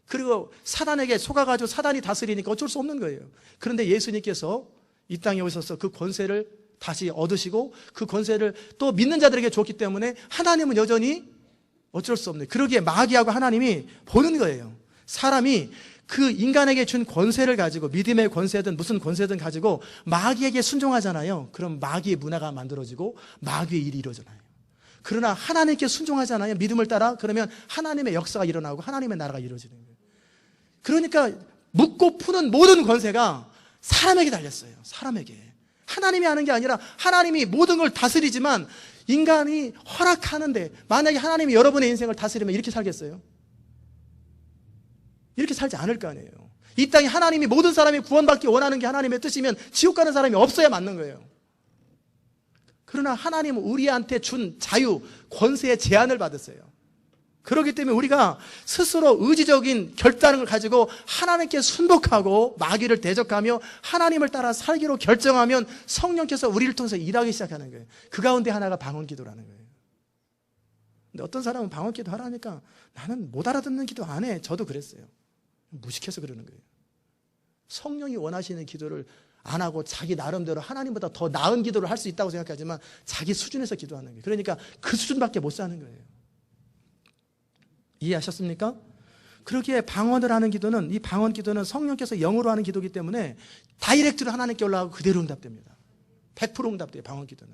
그리고 사단에게 속아가지고 사단이 다스리니까 어쩔 수 없는 거예요. 그런데 예수님께서 이 땅에 오셔서 그 권세를 다시 얻으시고 그 권세를 또 믿는 자들에게 줬기 때문에 하나님은 여전히 어쩔 수 없는, 그러기에 마귀하고 하나님이 보는 거예요. 사람이 그 인간에게 준 권세를 가지고, 믿음의 권세든 무슨 권세든 가지고 마귀에게 순종하잖아요. 그럼 마귀의 문화가 만들어지고 마귀의 일이 이루어져요. 그러나 하나님께 순종하잖아요. 믿음을 따라. 그러면 하나님의 역사가 일어나고 하나님의 나라가 이루어지는 거예요. 그러니까 묻고 푸는 모든 권세가 사람에게 달렸어요. 사람에게. 하나님이 하는 게 아니라 하나님이 모든 걸 다스리지만 인간이 허락하는데, 만약에 하나님이 여러분의 인생을 다스리면 이렇게 살겠어요? 이렇게 살지 않을 거 아니에요. 이 땅에 하나님이 모든 사람이 구원받기 원하는 게 하나님의 뜻이면 지옥 가는 사람이 없어야 맞는 거예요. 그러나 하나님은 우리한테 준 자유, 권세의 제한을 받았어요. 그렇기 때문에 우리가 스스로 의지적인 결단을 가지고 하나님께 순복하고 마귀를 대적하며 하나님을 따라 살기로 결정하면 성령께서 우리를 통해서 일하기 시작하는 거예요. 그 가운데 하나가 방언 기도라는 거예요. 근데 어떤 사람은 방언 기도 하라니까 나는 못 알아듣는 기도 안 해. 저도 그랬어요. 무식해서 그러는 거예요. 성령이 원하시는 기도를 안 하고 자기 나름대로 하나님보다 더 나은 기도를 할 수 있다고 생각하지만 자기 수준에서 기도하는 거예요. 그러니까 그 수준밖에 못 사는 거예요. 이해하셨습니까? 그러기에 방언을 하는 기도는, 이 방언 기도는 성령께서 영으로 하는 기도이기 때문에 다이렉트로 하나님께 올라가고 그대로 응답됩니다. 100% 응답돼요. 방언 기도는.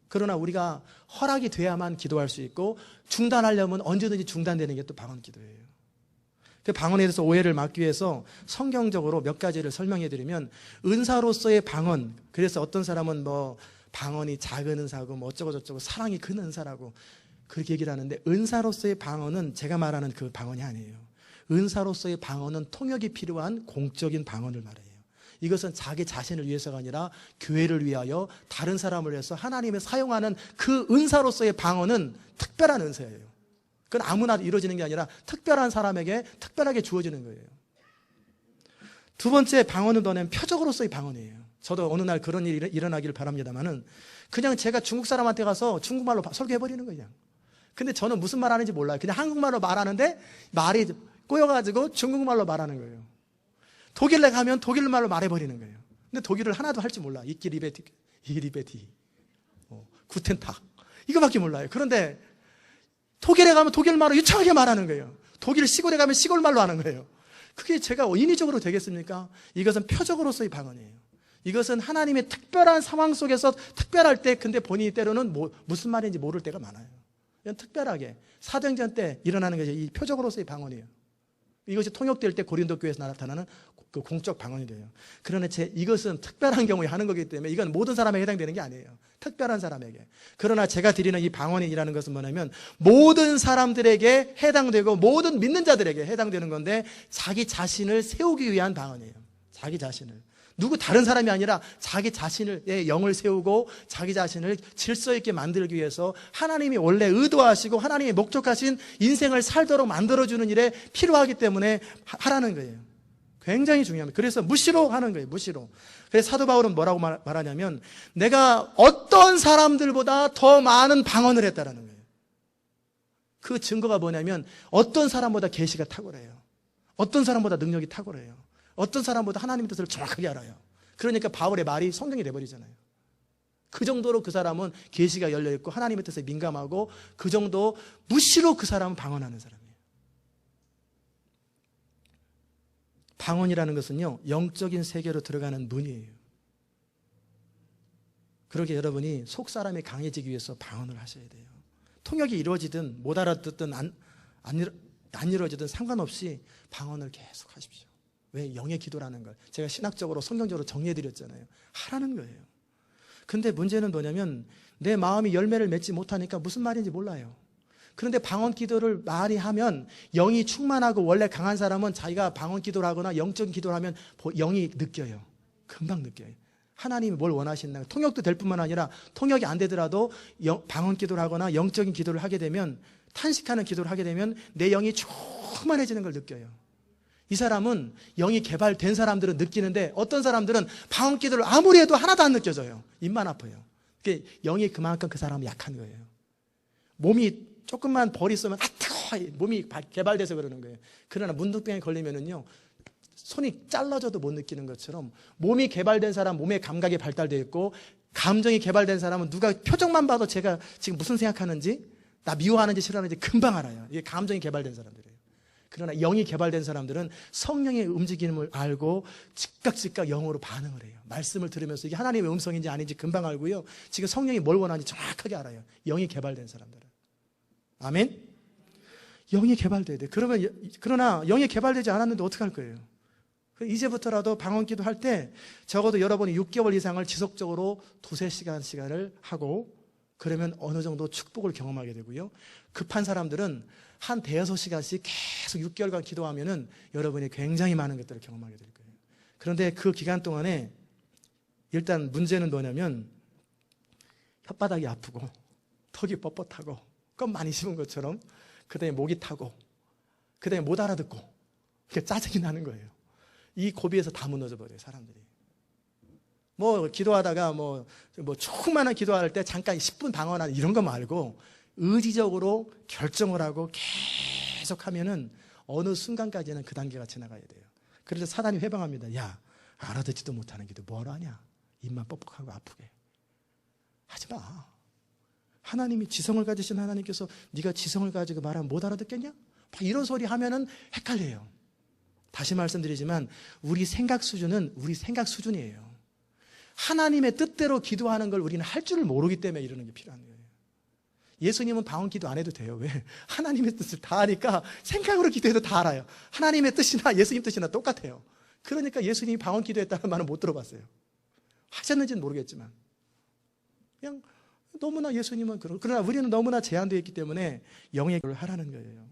그러나 우리가 허락이 돼야만 기도할 수 있고, 중단하려면 언제든지 중단되는 게 또 방언 기도예요. 그 방언에 대해서 오해를 막기 위해서 성경적으로 몇 가지를 설명해 드리면, 은사로서의 방언, 그래서 어떤 사람은 뭐 방언이 작은 은사고 뭐 어쩌고 저쩌고 사랑이 큰 은사라고 그렇게 얘기를 하는데, 은사로서의 방언은 제가 말하는 그 방언이 아니에요. 은사로서의 방언은 통역이 필요한 공적인 방언을 말해요. 이것은 자기 자신을 위해서가 아니라 교회를 위하여, 다른 사람을 위해서 하나님의 사용하는 그 은사로서의 방언은 특별한 은사예요. 그건 아무나 이루어지는 게 아니라 특별한 사람에게 특별하게 주어지는 거예요. 두 번째 방언은 뭐냐면 표적으로서의 방언이에요. 저도 어느 날 그런 일이 일어나기를 바랍니다만은, 그냥 제가 중국 사람한테 가서 중국말로 설교해버리는 거예요. 근데 저는 무슨 말 하는지 몰라요. 그냥 한국말로 말하는데 말이 꼬여가지고 중국말로 말하는 거예요. 독일에 가면 독일말로 말해버리는 거예요. 근데 독일을 하나도 할 줄 몰라. 이끼리베티, 구텐탁, 이거밖에 몰라요. 그런데 독일에 가면 독일말로 유창하게 말하는 거예요. 독일 시골에 가면 시골말로 하는 거예요. 그게 제가 인위적으로 되겠습니까? 이것은 표적으로서의 방언이에요. 이것은 하나님의 특별한 상황 속에서 특별할 때, 근데 본인이 때로는 무슨 말인지 모를 때가 많아요. 이건 특별하게 사도행전 때 일어나는 것이 이 표적으로서의 방언이에요. 이것이 통역될 때 고린도 교회에서 나타나는 그 공적 방언이 돼요. 그러나 이것은 특별한 경우에 하는 거기 때문에 이건 모든 사람에게 해당되는 게 아니에요. 특별한 사람에게. 그러나 제가 드리는 이 방언이라는 것은 뭐냐면 모든 사람들에게 해당되고 모든 믿는 자들에게 해당되는 건데, 자기 자신을 세우기 위한 방언이에요. 자기 자신을. 누구 다른 사람이 아니라 자기 자신의 영을 세우고 자기 자신을 질서 있게 만들기 위해서 하나님이 원래 의도하시고 하나님이 목적하신 인생을 살도록 만들어주는 일에 필요하기 때문에 하라는 거예요. 굉장히 중요합니다. 그래서 무시로 하는 거예요. 무시로. 그래서 사도 바울은 뭐라고 말하냐면, 내가 어떤 사람들보다 더 많은 방언을 했다라는 거예요. 그 증거가 뭐냐면 어떤 사람보다 계시가 탁월해요. 어떤 사람보다 능력이 탁월해요. 어떤 사람보다 하나님의 뜻을 정확하게 알아요. 그러니까 바울의 말이 성경이 돼버리잖아요. 그 정도로 그 사람은 계시가 열려있고 하나님의 뜻에 민감하고, 그 정도 무시로 그 사람은 방언하는 사람이에요. 방언이라는 것은요, 영적인 세계로 들어가는 문이에요. 그렇게 여러분이 속 사람이 강해지기 위해서 방언을 하셔야 돼요. 통역이 이루어지든 못 알아듣든 안 이루어지든 상관없이 방언을 계속 하십시오. 왜? 영의 기도라는 걸 제가 신학적으로 성경적으로 정리해드렸잖아요. 하라는 거예요. 근데 문제는 뭐냐면 내 마음이 열매를 맺지 못하니까 무슨 말인지 몰라요. 그런데 방언 기도를 많이 하면, 영이 충만하고 원래 강한 사람은 자기가 방언 기도를 하거나 영적인 기도를 하면 영이 느껴요. 금방 느껴요. 하나님이 뭘 원하시나. 통역도 될 뿐만 아니라 통역이 안 되더라도 방언 기도를 하거나 영적인 기도를 하게 되면, 탄식하는 기도를 하게 되면 내 영이 충만해지는 걸 느껴요. 이 사람은 영이 개발된 사람들은 느끼는데, 어떤 사람들은 방언 기도를 아무리 해도 하나도 안 느껴져요. 입만 아파요. 그게 영이 그만큼 그 사람은 약한 거예요. 몸이 조금만 벌이 쏘면 뜨거워, 몸이 개발돼서 그러는 거예요. 그러나 문둥병에 걸리면은요, 손이 잘라져도 못 느끼는 것처럼 몸이 개발된 사람, 몸의 감각이 발달되어 있고, 감정이 개발된 사람은 누가 표정만 봐도 제가 지금 무슨 생각하는지, 나 미워하는지 싫어하는지 금방 알아요. 이게 감정이 개발된 사람들이에요. 그러나 영이 개발된 사람들은 성령의 움직임을 알고 즉각 영으로 반응을 해요. 말씀을 들으면서 이게 하나님의 음성인지 아닌지 금방 알고요, 지금 성령이 뭘 원하는지 정확하게 알아요. 영이 개발된 사람들은. 아멘? 영이 개발돼야 돼. 그러나 영이 개발되지 않았는데 어떡할 거예요? 이제부터라도 방언기도 할 때 적어도 여러분이 6개월 이상을 지속적으로 2-3시간을 하고, 그러면 어느 정도 축복을 경험하게 되고요. 급한 사람들은 한 5-6시간씩 계속 6개월간 기도하면은 여러분이 굉장히 많은 것들을 경험하게 될 거예요. 그런데 그 기간 동안에 일단 문제는 뭐냐면, 혓바닥이 아프고 턱이 뻣뻣하고 껌 많이 씹은 것처럼, 그 다음에 목이 타고, 그 다음에 못 알아듣고, 그게 짜증이 나는 거예요. 이 고비에서 다 무너져 버려요, 사람들이. 기도하다가 조금만 기도할 때 잠깐 10분 방언하는 이런 거 말고, 의지적으로 결정을 하고 계속 하면은 어느 순간까지는 그 단계가 지나가야 돼요. 그래서 사단이 회방합니다. 야, 알아듣지도 못하는 기도 뭘 하냐? 입만 뻑뻑하고 아프게. 하지 마. 하나님이 지성을 가지신 하나님께서 네가 지성을 가지고 말하면 못 알아듣겠냐? 막 이런 소리 하면은 헷갈려요. 다시 말씀드리지만 우리 생각 수준은 우리 생각 수준이에요. 하나님의 뜻대로 기도하는 걸 우리는 할 줄을 모르기 때문에 이러는 게 필요한 거예요. 예수님은 방언 기도 안 해도 돼요. 왜? 하나님의 뜻을 다 아니까 생각으로 기도해도 다 알아요. 하나님의 뜻이나 예수님 뜻이나 똑같아요. 그러니까 예수님이 방언 기도했다는 말은 못 들어봤어요. 하셨는지는 모르겠지만 그냥 너무나 예수님은 그러나 우리는 너무나 제한되어 있기 때문에 영의 기도를 하라는 거예요.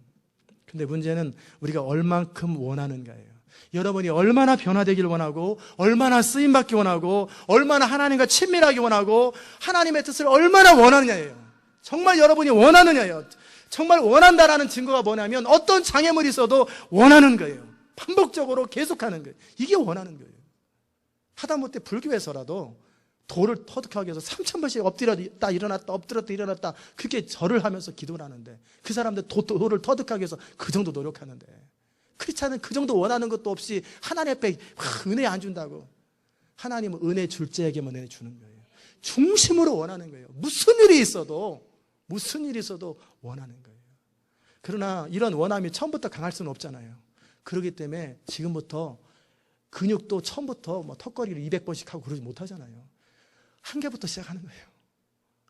근데 문제는 우리가 얼만큼 원하는가예요. 여러분이 얼마나 변화되기를 원하고, 얼마나 쓰임받기 원하고, 얼마나 하나님과 친밀하기 원하고, 하나님의 뜻을 얼마나 원하느냐예요. 정말 여러분이 원하느냐예요. 정말 원한다라는 증거가 뭐냐면 어떤 장애물이 있어도 원하는 거예요. 반복적으로 계속하는 거예요. 이게 원하는 거예요. 하다못해 불교에서라도 돌을 터득하기 위해서 3,000번씩 엎드렸다 일어났다 엎드렸다 일어났다 그렇게 절을 하면서 기도를 하는데, 그 사람들 돌을 터득하기 위해서 그 정도 노력하는데, 크리스찬은 그 정도 원하는 것도 없이 하나님 앞에 은혜 안 준다고. 하나님은 은혜 줄 자에게만 은혜 주는 거예요. 중심으로 원하는 거예요. 무슨 일이 있어도 원하는 거예요. 그러나 이런 원함이 처음부터 강할 수는 없잖아요. 그렇기 때문에 지금부터 근육도 처음부터 턱걸이를 200번씩 하고 그러지 못하잖아요. 1개부터 시작하는 거예요.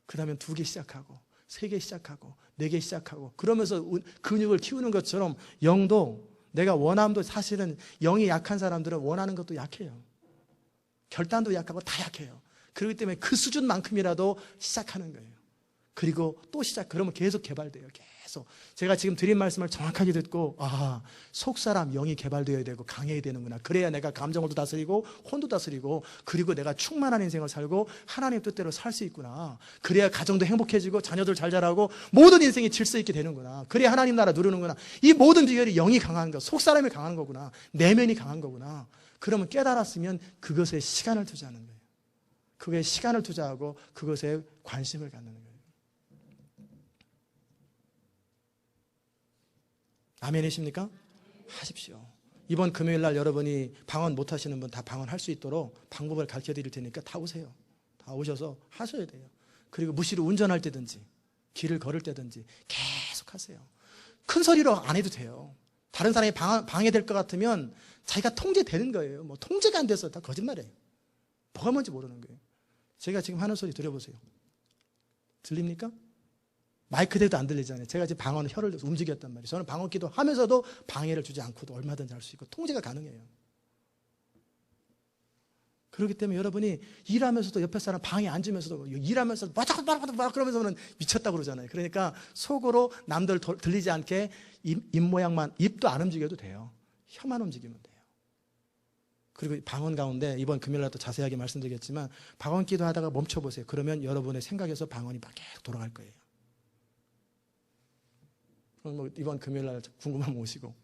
그 다음에 2개 시작하고 3개 시작하고 4개 시작하고, 그러면서 근육을 키우는 것처럼 영도, 내가 원함도 사실은 영이 약한 사람들은 원하는 것도 약해요. 결단도 약하고 다 약해요. 그렇기 때문에 그 수준만큼이라도 시작하는 거예요. 그리고 또 그러면 계속 개발돼요. 계속. 제가 지금 드린 말씀을 정확하게 듣고, 속사람 영이 개발되어야 되고 강해야 되는구나. 그래야 내가 감정도 다스리고 혼도 다스리고, 그리고 내가 충만한 인생을 살고 하나님 뜻대로 살 수 있구나. 그래야 가정도 행복해지고 자녀들 잘 자라고 모든 인생이 질서 있게 되는구나. 그래야 하나님 나라 누리는구나. 이 모든 비결이 영이 강한 거, 속사람이 강한 거구나. 내면이 강한 거구나. 그러면 깨달았으면 그것에 시간을 투자하는 거예요. 그게 시간을 투자하고 그것에 관심을 갖는 거예요. 아멘이십니까? 하십시오. 이번 금요일 날 여러분이 방언 못 하시는 분 다 방언할 수 있도록 방법을 가르쳐 드릴 테니까 다 오세요. 다 오셔서 하셔야 돼요. 그리고 무시로 운전할 때든지 길을 걸을 때든지 계속 하세요. 큰 소리로 안 해도 돼요. 다른 사람이 방해될 것 같으면 자기가 통제되는 거예요. 뭐 통제가 안 돼서 다 거짓말이에요. 뭐가 뭔지 모르는 거예요. 제가 지금 하는 소리 들어보세요. 들립니까? 마이크 대도 안 들리잖아요. 제가 지금 방언 혀를 움직였단 말이에요. 저는 방언 기도 하면서도 방해를 주지 않고도 얼마든지 할 수 있고 통제가 가능해요. 그렇기 때문에 여러분이 일하면서도 옆에 사람 방해 안 주면서도 일하면서도 막 그러면서는 미쳤다고 그러잖아요. 그러니까 속으로 남들 들리지 않게 입 모양만, 입도 안 움직여도 돼요. 혀만 움직이면 돼요. 그리고 방언 가운데 이번 금요일날 또 자세하게 말씀드리겠지만 방언 기도하다가 멈춰보세요. 그러면 여러분의 생각에서 방언이 막 계속 돌아갈 거예요. 그럼 뭐 이번 금요일날 궁금하면 오시고.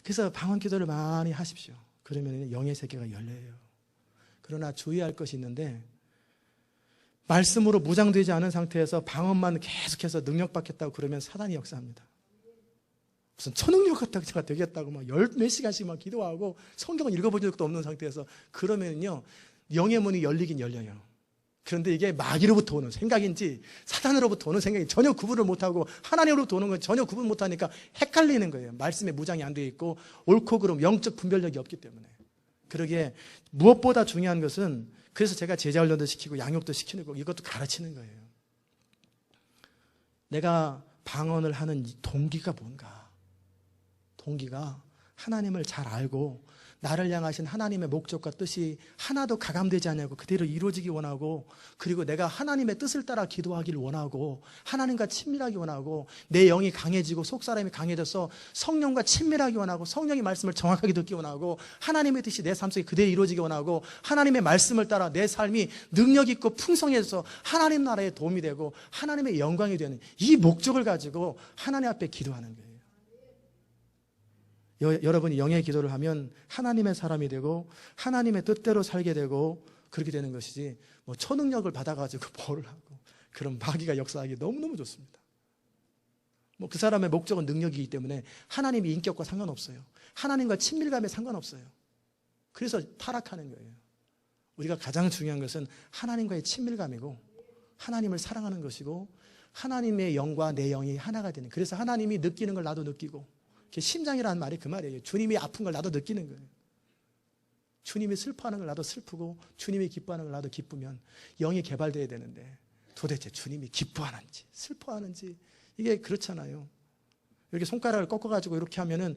그래서 방언 기도를 많이 하십시오. 그러면 영의 세계가 열려요. 그러나 주의할 것이 있는데 말씀으로 무장되지 않은 상태에서 방언만 계속해서 능력받겠다고 그러면 사단이 역사합니다. 무슨 초능력 같다가 되겠다고 막 몇 시간씩 막 기도하고 성경을 읽어본 적도 없는 상태에서 그러면요 영의 문이 열리긴 열려요. 그런데 이게 마귀로부터 오는 생각인지 사단으로부터 오는 생각인지 전혀 구분을 못하고 하나님으로부터 오는 건 전혀 구분 못하니까 헷갈리는 거예요. 말씀에 무장이 안 되어 있고 옳고 그름 영적 분별력이 없기 때문에. 그러기에 무엇보다 중요한 것은 그래서 제가 제자 훈련도 시키고 양육도 시키는 거 이것도 가르치는 거예요. 내가 방언을 하는 동기가 뭔가? 동기가 하나님을 잘 알고 나를 향하신 하나님의 목적과 뜻이 하나도 가감되지 않냐고 그대로 이루어지기 원하고 그리고 내가 하나님의 뜻을 따라 기도하기를 원하고 하나님과 친밀하기 원하고 내 영이 강해지고 속사람이 강해져서 성령과 친밀하기 원하고 성령의 말씀을 정확하게 듣기 원하고 하나님의 뜻이 내 삶 속에 그대로 이루어지기 원하고 하나님의 말씀을 따라 내 삶이 능력 있고 풍성해져서 하나님 나라에 도움이 되고 하나님의 영광이 되는 이 목적을 가지고 하나님 앞에 기도하는 거예요. 여러분이 영의 기도를 하면 하나님의 사람이 되고 하나님의 뜻대로 살게 되고 그렇게 되는 것이지 뭐 초능력을 받아가지고 뭐를 하고 그런 마귀가 역사하기 너무너무 좋습니다. 뭐 그 사람의 목적은 능력이기 때문에 하나님의 인격과 상관없어요. 하나님과 친밀감에 상관없어요. 그래서 타락하는 거예요. 우리가 가장 중요한 것은 하나님과의 친밀감이고 하나님을 사랑하는 것이고 하나님의 영과 내 영이 하나가 되는 그래서 하나님이 느끼는 걸 나도 느끼고 심장이라는 말이 그 말이에요. 주님이 아픈 걸 나도 느끼는 거예요. 주님이 슬퍼하는 걸 나도 슬프고 주님이 기뻐하는 걸 나도 기쁘면 영이 개발돼야 되는데 도대체 주님이 기뻐하는지 슬퍼하는지 이게 그렇잖아요. 이렇게 손가락을 꺾어가지고 이렇게 하면은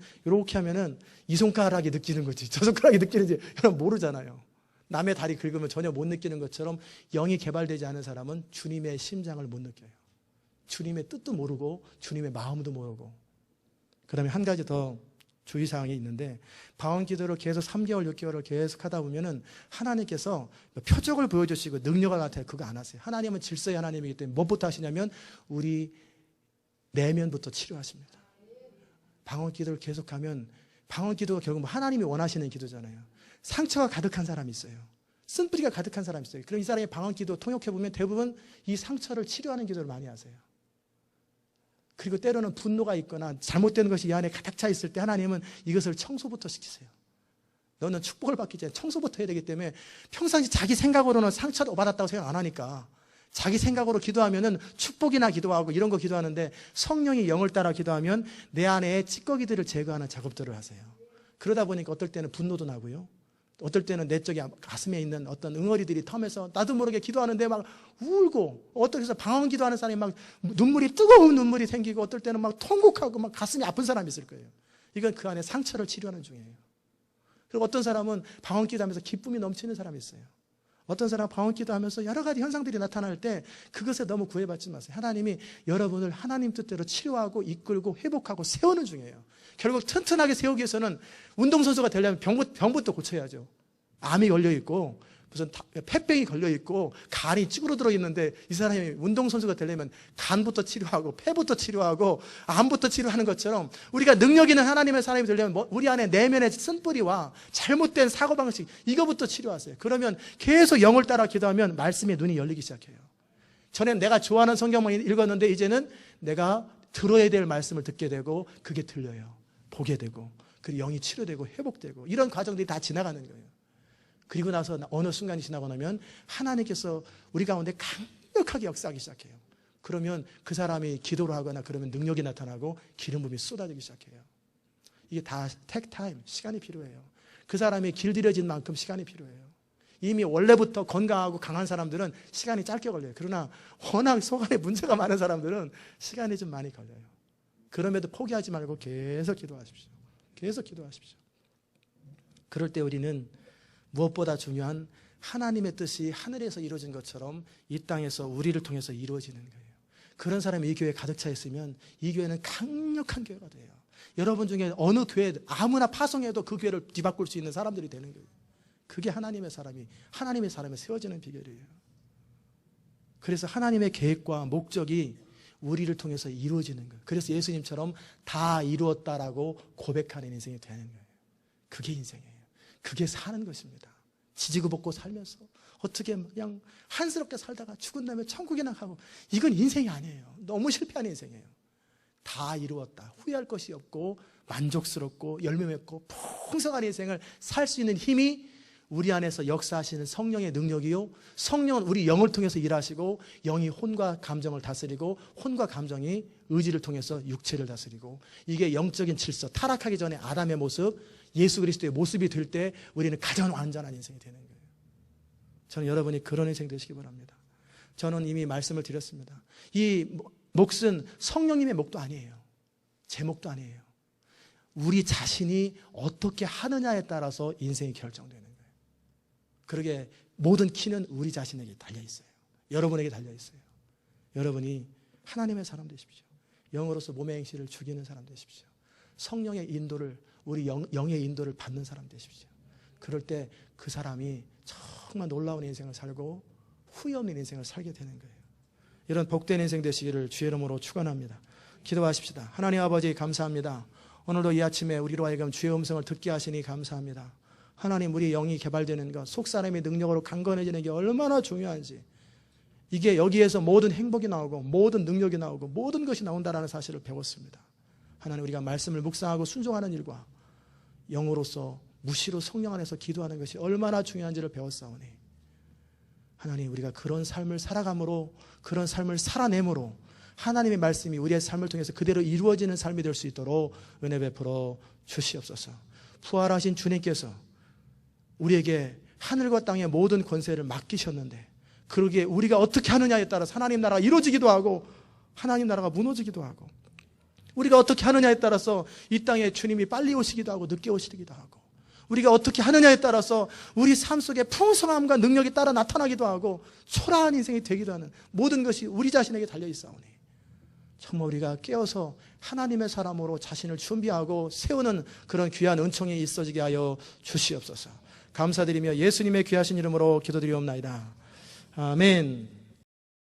이 손가락이 느끼는 거지 저 손가락이 느끼는지 여러분 모르잖아요. 남의 다리 긁으면 전혀 못 느끼는 것처럼 영이 개발되지 않은 사람은 주님의 심장을 못 느껴요. 주님의 뜻도 모르고 주님의 마음도 모르고 그 다음에 한 가지 더 주의사항이 있는데 방언 기도를 계속 3개월, 6개월을 계속 하다 보면은 하나님께서 표적을 보여주시고 능력을 나타내 그거 안 하세요. 하나님은 질서의 하나님이기 때문에 무엇부터 하시냐면 우리 내면부터 치료하십니다. 방언 기도를 계속하면 방언 기도가 결국 하나님이 원하시는 기도잖아요. 상처가 가득한 사람이 있어요. 쓴뿌리가 가득한 사람이 있어요. 그럼 이 사람의 방언 기도 통역해보면 대부분 이 상처를 치료하는 기도를 많이 하세요. 그리고 때로는 분노가 있거나 잘못된 것이 이 안에 가득 차 있을 때 하나님은 이것을 청소부터 시키세요. 너는 축복을 받기 전에 청소부터 해야 되기 때문에 평상시 자기 생각으로는 상처도 받았다고 생각 안 하니까 자기 생각으로 기도하면은 축복이나 기도하고 이런 거 기도하는데 성령이 영을 따라 기도하면 내 안에 찌꺼기들을 제거하는 작업들을 하세요. 그러다 보니까 어떨 때는 분노도 나고요. 어떨 때는 내 쪽에 가슴에 있는 어떤 응어리들이 텀에서 나도 모르게 기도하는데 막 울고 어떨 때는 방언 기도하는 사람이 막 뜨거운 눈물이 생기고 어떨 때는 막 통곡하고 막 가슴이 아픈 사람이 있을 거예요. 이건 그 안에 상처를 치료하는 중이에요. 그리고 어떤 사람은 방언 기도하면서 기쁨이 넘치는 사람이 있어요. 어떤 사람은 방언 기도하면서 여러 가지 현상들이 나타날 때 그것에 너무 구애받지 마세요. 하나님이 여러분을 하나님 뜻대로 치료하고 이끌고 회복하고 세우는 중이에요. 결국 튼튼하게 세우기 위해서는 운동선수가 되려면 병부터 고쳐야죠. 암이 걸려있고 무슨 폐병이 걸려있고 간이 찌그러들어 있는데 이 사람이 운동선수가 되려면 간부터 치료하고 폐부터 치료하고 암부터 치료하는 것처럼 우리가 능력 있는 하나님의 사람이 되려면 우리 안에 내면의 쓴뿌리와 잘못된 사고방식 이거부터 치료하세요. 그러면 계속 영을 따라 기도하면 말씀의 눈이 열리기 시작해요. 전엔 내가 좋아하는 성경만 읽었는데 이제는 내가 들어야 될 말씀을 듣게 되고 그게 들려요. 보게 되고 그리고 영이 치료되고 회복되고 이런 과정들이 다 지나가는 거예요. 그리고 나서 어느 순간이 지나고 나면 하나님께서 우리 가운데 강력하게 역사하기 시작해요. 그러면 그 사람이 기도를 하거나 그러면 능력이 나타나고 기름 부음이 쏟아지기 시작해요. 이게 다 take time, 시간이 필요해요. 그 사람이 길들여진 만큼 시간이 필요해요. 이미 원래부터 건강하고 강한 사람들은 시간이 짧게 걸려요. 그러나 워낙 속 안에 문제가 많은 사람들은 시간이 좀 많이 걸려요. 그럼에도 포기하지 말고 계속 기도하십시오. 계속 기도하십시오. 그럴 때 우리는 무엇보다 중요한 하나님의 뜻이 하늘에서 이루어진 것처럼 이 땅에서 우리를 통해서 이루어지는 거예요. 그런 사람이 이 교회에 가득 차 있으면 이 교회는 강력한 교회가 돼요. 여러분 중에 어느 교회 아무나 파송해도 그 교회를 뒤바꿀 수 있는 사람들이 되는 거예요. 그게 하나님의 사람이 세워지는 비결이에요. 그래서 하나님의 계획과 목적이 우리를 통해서 이루어지는 거예요. 그래서 예수님처럼 다 이루었다라고 고백하는 인생이 되는 거예요. 그게 인생이에요. 그게 사는 것입니다. 지지고 볶고 살면서 어떻게 그냥 한스럽게 살다가 죽은 다음에 천국이나 가고, 이건 인생이 아니에요. 너무 실패한 인생이에요. 다 이루었다, 후회할 것이 없고 만족스럽고 열매 맺고 풍성한 인생을 살 수 있는 힘이 우리 안에서 역사하시는 성령의 능력이요, 성령은 우리 영을 통해서 일하시고 영이 혼과 감정을 다스리고 혼과 감정이 의지를 통해서 육체를 다스리고, 이게 영적인 질서, 타락하기 전에 아담의 모습, 예수 그리스도의 모습이 될 때 우리는 가장 완전한 인생이 되는 거예요. 저는 여러분이 그런 인생 되시기 바랍니다. 저는 이미 말씀을 드렸습니다. 이 몫은 성령님의 몫도 아니에요. 제 몫도 아니에요. 우리 자신이 어떻게 하느냐에 따라서 인생이 결정되는 거예요. 그러게 모든 키는 우리 자신에게 달려있어요. 여러분에게 달려있어요. 여러분이 하나님의 사람 되십시오. 영으로서 몸의 행실을 죽이는 사람 되십시오. 성령의 인도를, 우리 영의 인도를 받는 사람 되십시오. 그럴 때 그 사람이 정말 놀라운 인생을 살고 후회 없는 인생을 살게 되는 거예요. 이런 복된 인생 되시기를 주의 이름으로 축원합니다. 기도하십시다. 하나님 아버지 감사합니다. 오늘도 이 아침에 우리로 하여금 주의 음성을 듣게 하시니 감사합니다. 하나님, 우리 영이 개발되는 것, 속사람의 능력으로 강건해지는 게 얼마나 중요한지, 이게 여기에서 모든 행복이 나오고 모든 능력이 나오고 모든 것이 나온다는 사실을 배웠습니다. 하나님, 우리가 말씀을 묵상하고 순종하는 일과 영으로서 무시로 성령 안에서 기도하는 것이 얼마나 중요한지를 배웠사오니, 하나님, 우리가 그런 삶을 살아감으로, 그런 삶을 살아내므로 하나님의 말씀이 우리의 삶을 통해서 그대로 이루어지는 삶이 될 수 있도록 은혜 베풀어 주시옵소서. 부활하신 주님께서 우리에게 하늘과 땅의 모든 권세를 맡기셨는데, 그러기에 우리가 어떻게 하느냐에 따라서 하나님 나라가 이루어지기도 하고 하나님 나라가 무너지기도 하고, 우리가 어떻게 하느냐에 따라서 이 땅에 주님이 빨리 오시기도 하고 늦게 오시기도 하고, 우리가 어떻게 하느냐에 따라서 우리 삶 속에 풍성함과 능력이 따라 나타나기도 하고 초라한 인생이 되기도 하는 모든 것이 우리 자신에게 달려있사오니, 정말 우리가 깨어서 하나님의 사람으로 자신을 준비하고 세우는 그런 귀한 은총이 있어지게 하여 주시옵소서. 감사드리며 예수님의 귀하신 이름으로 기도드리옵나이다. 아멘.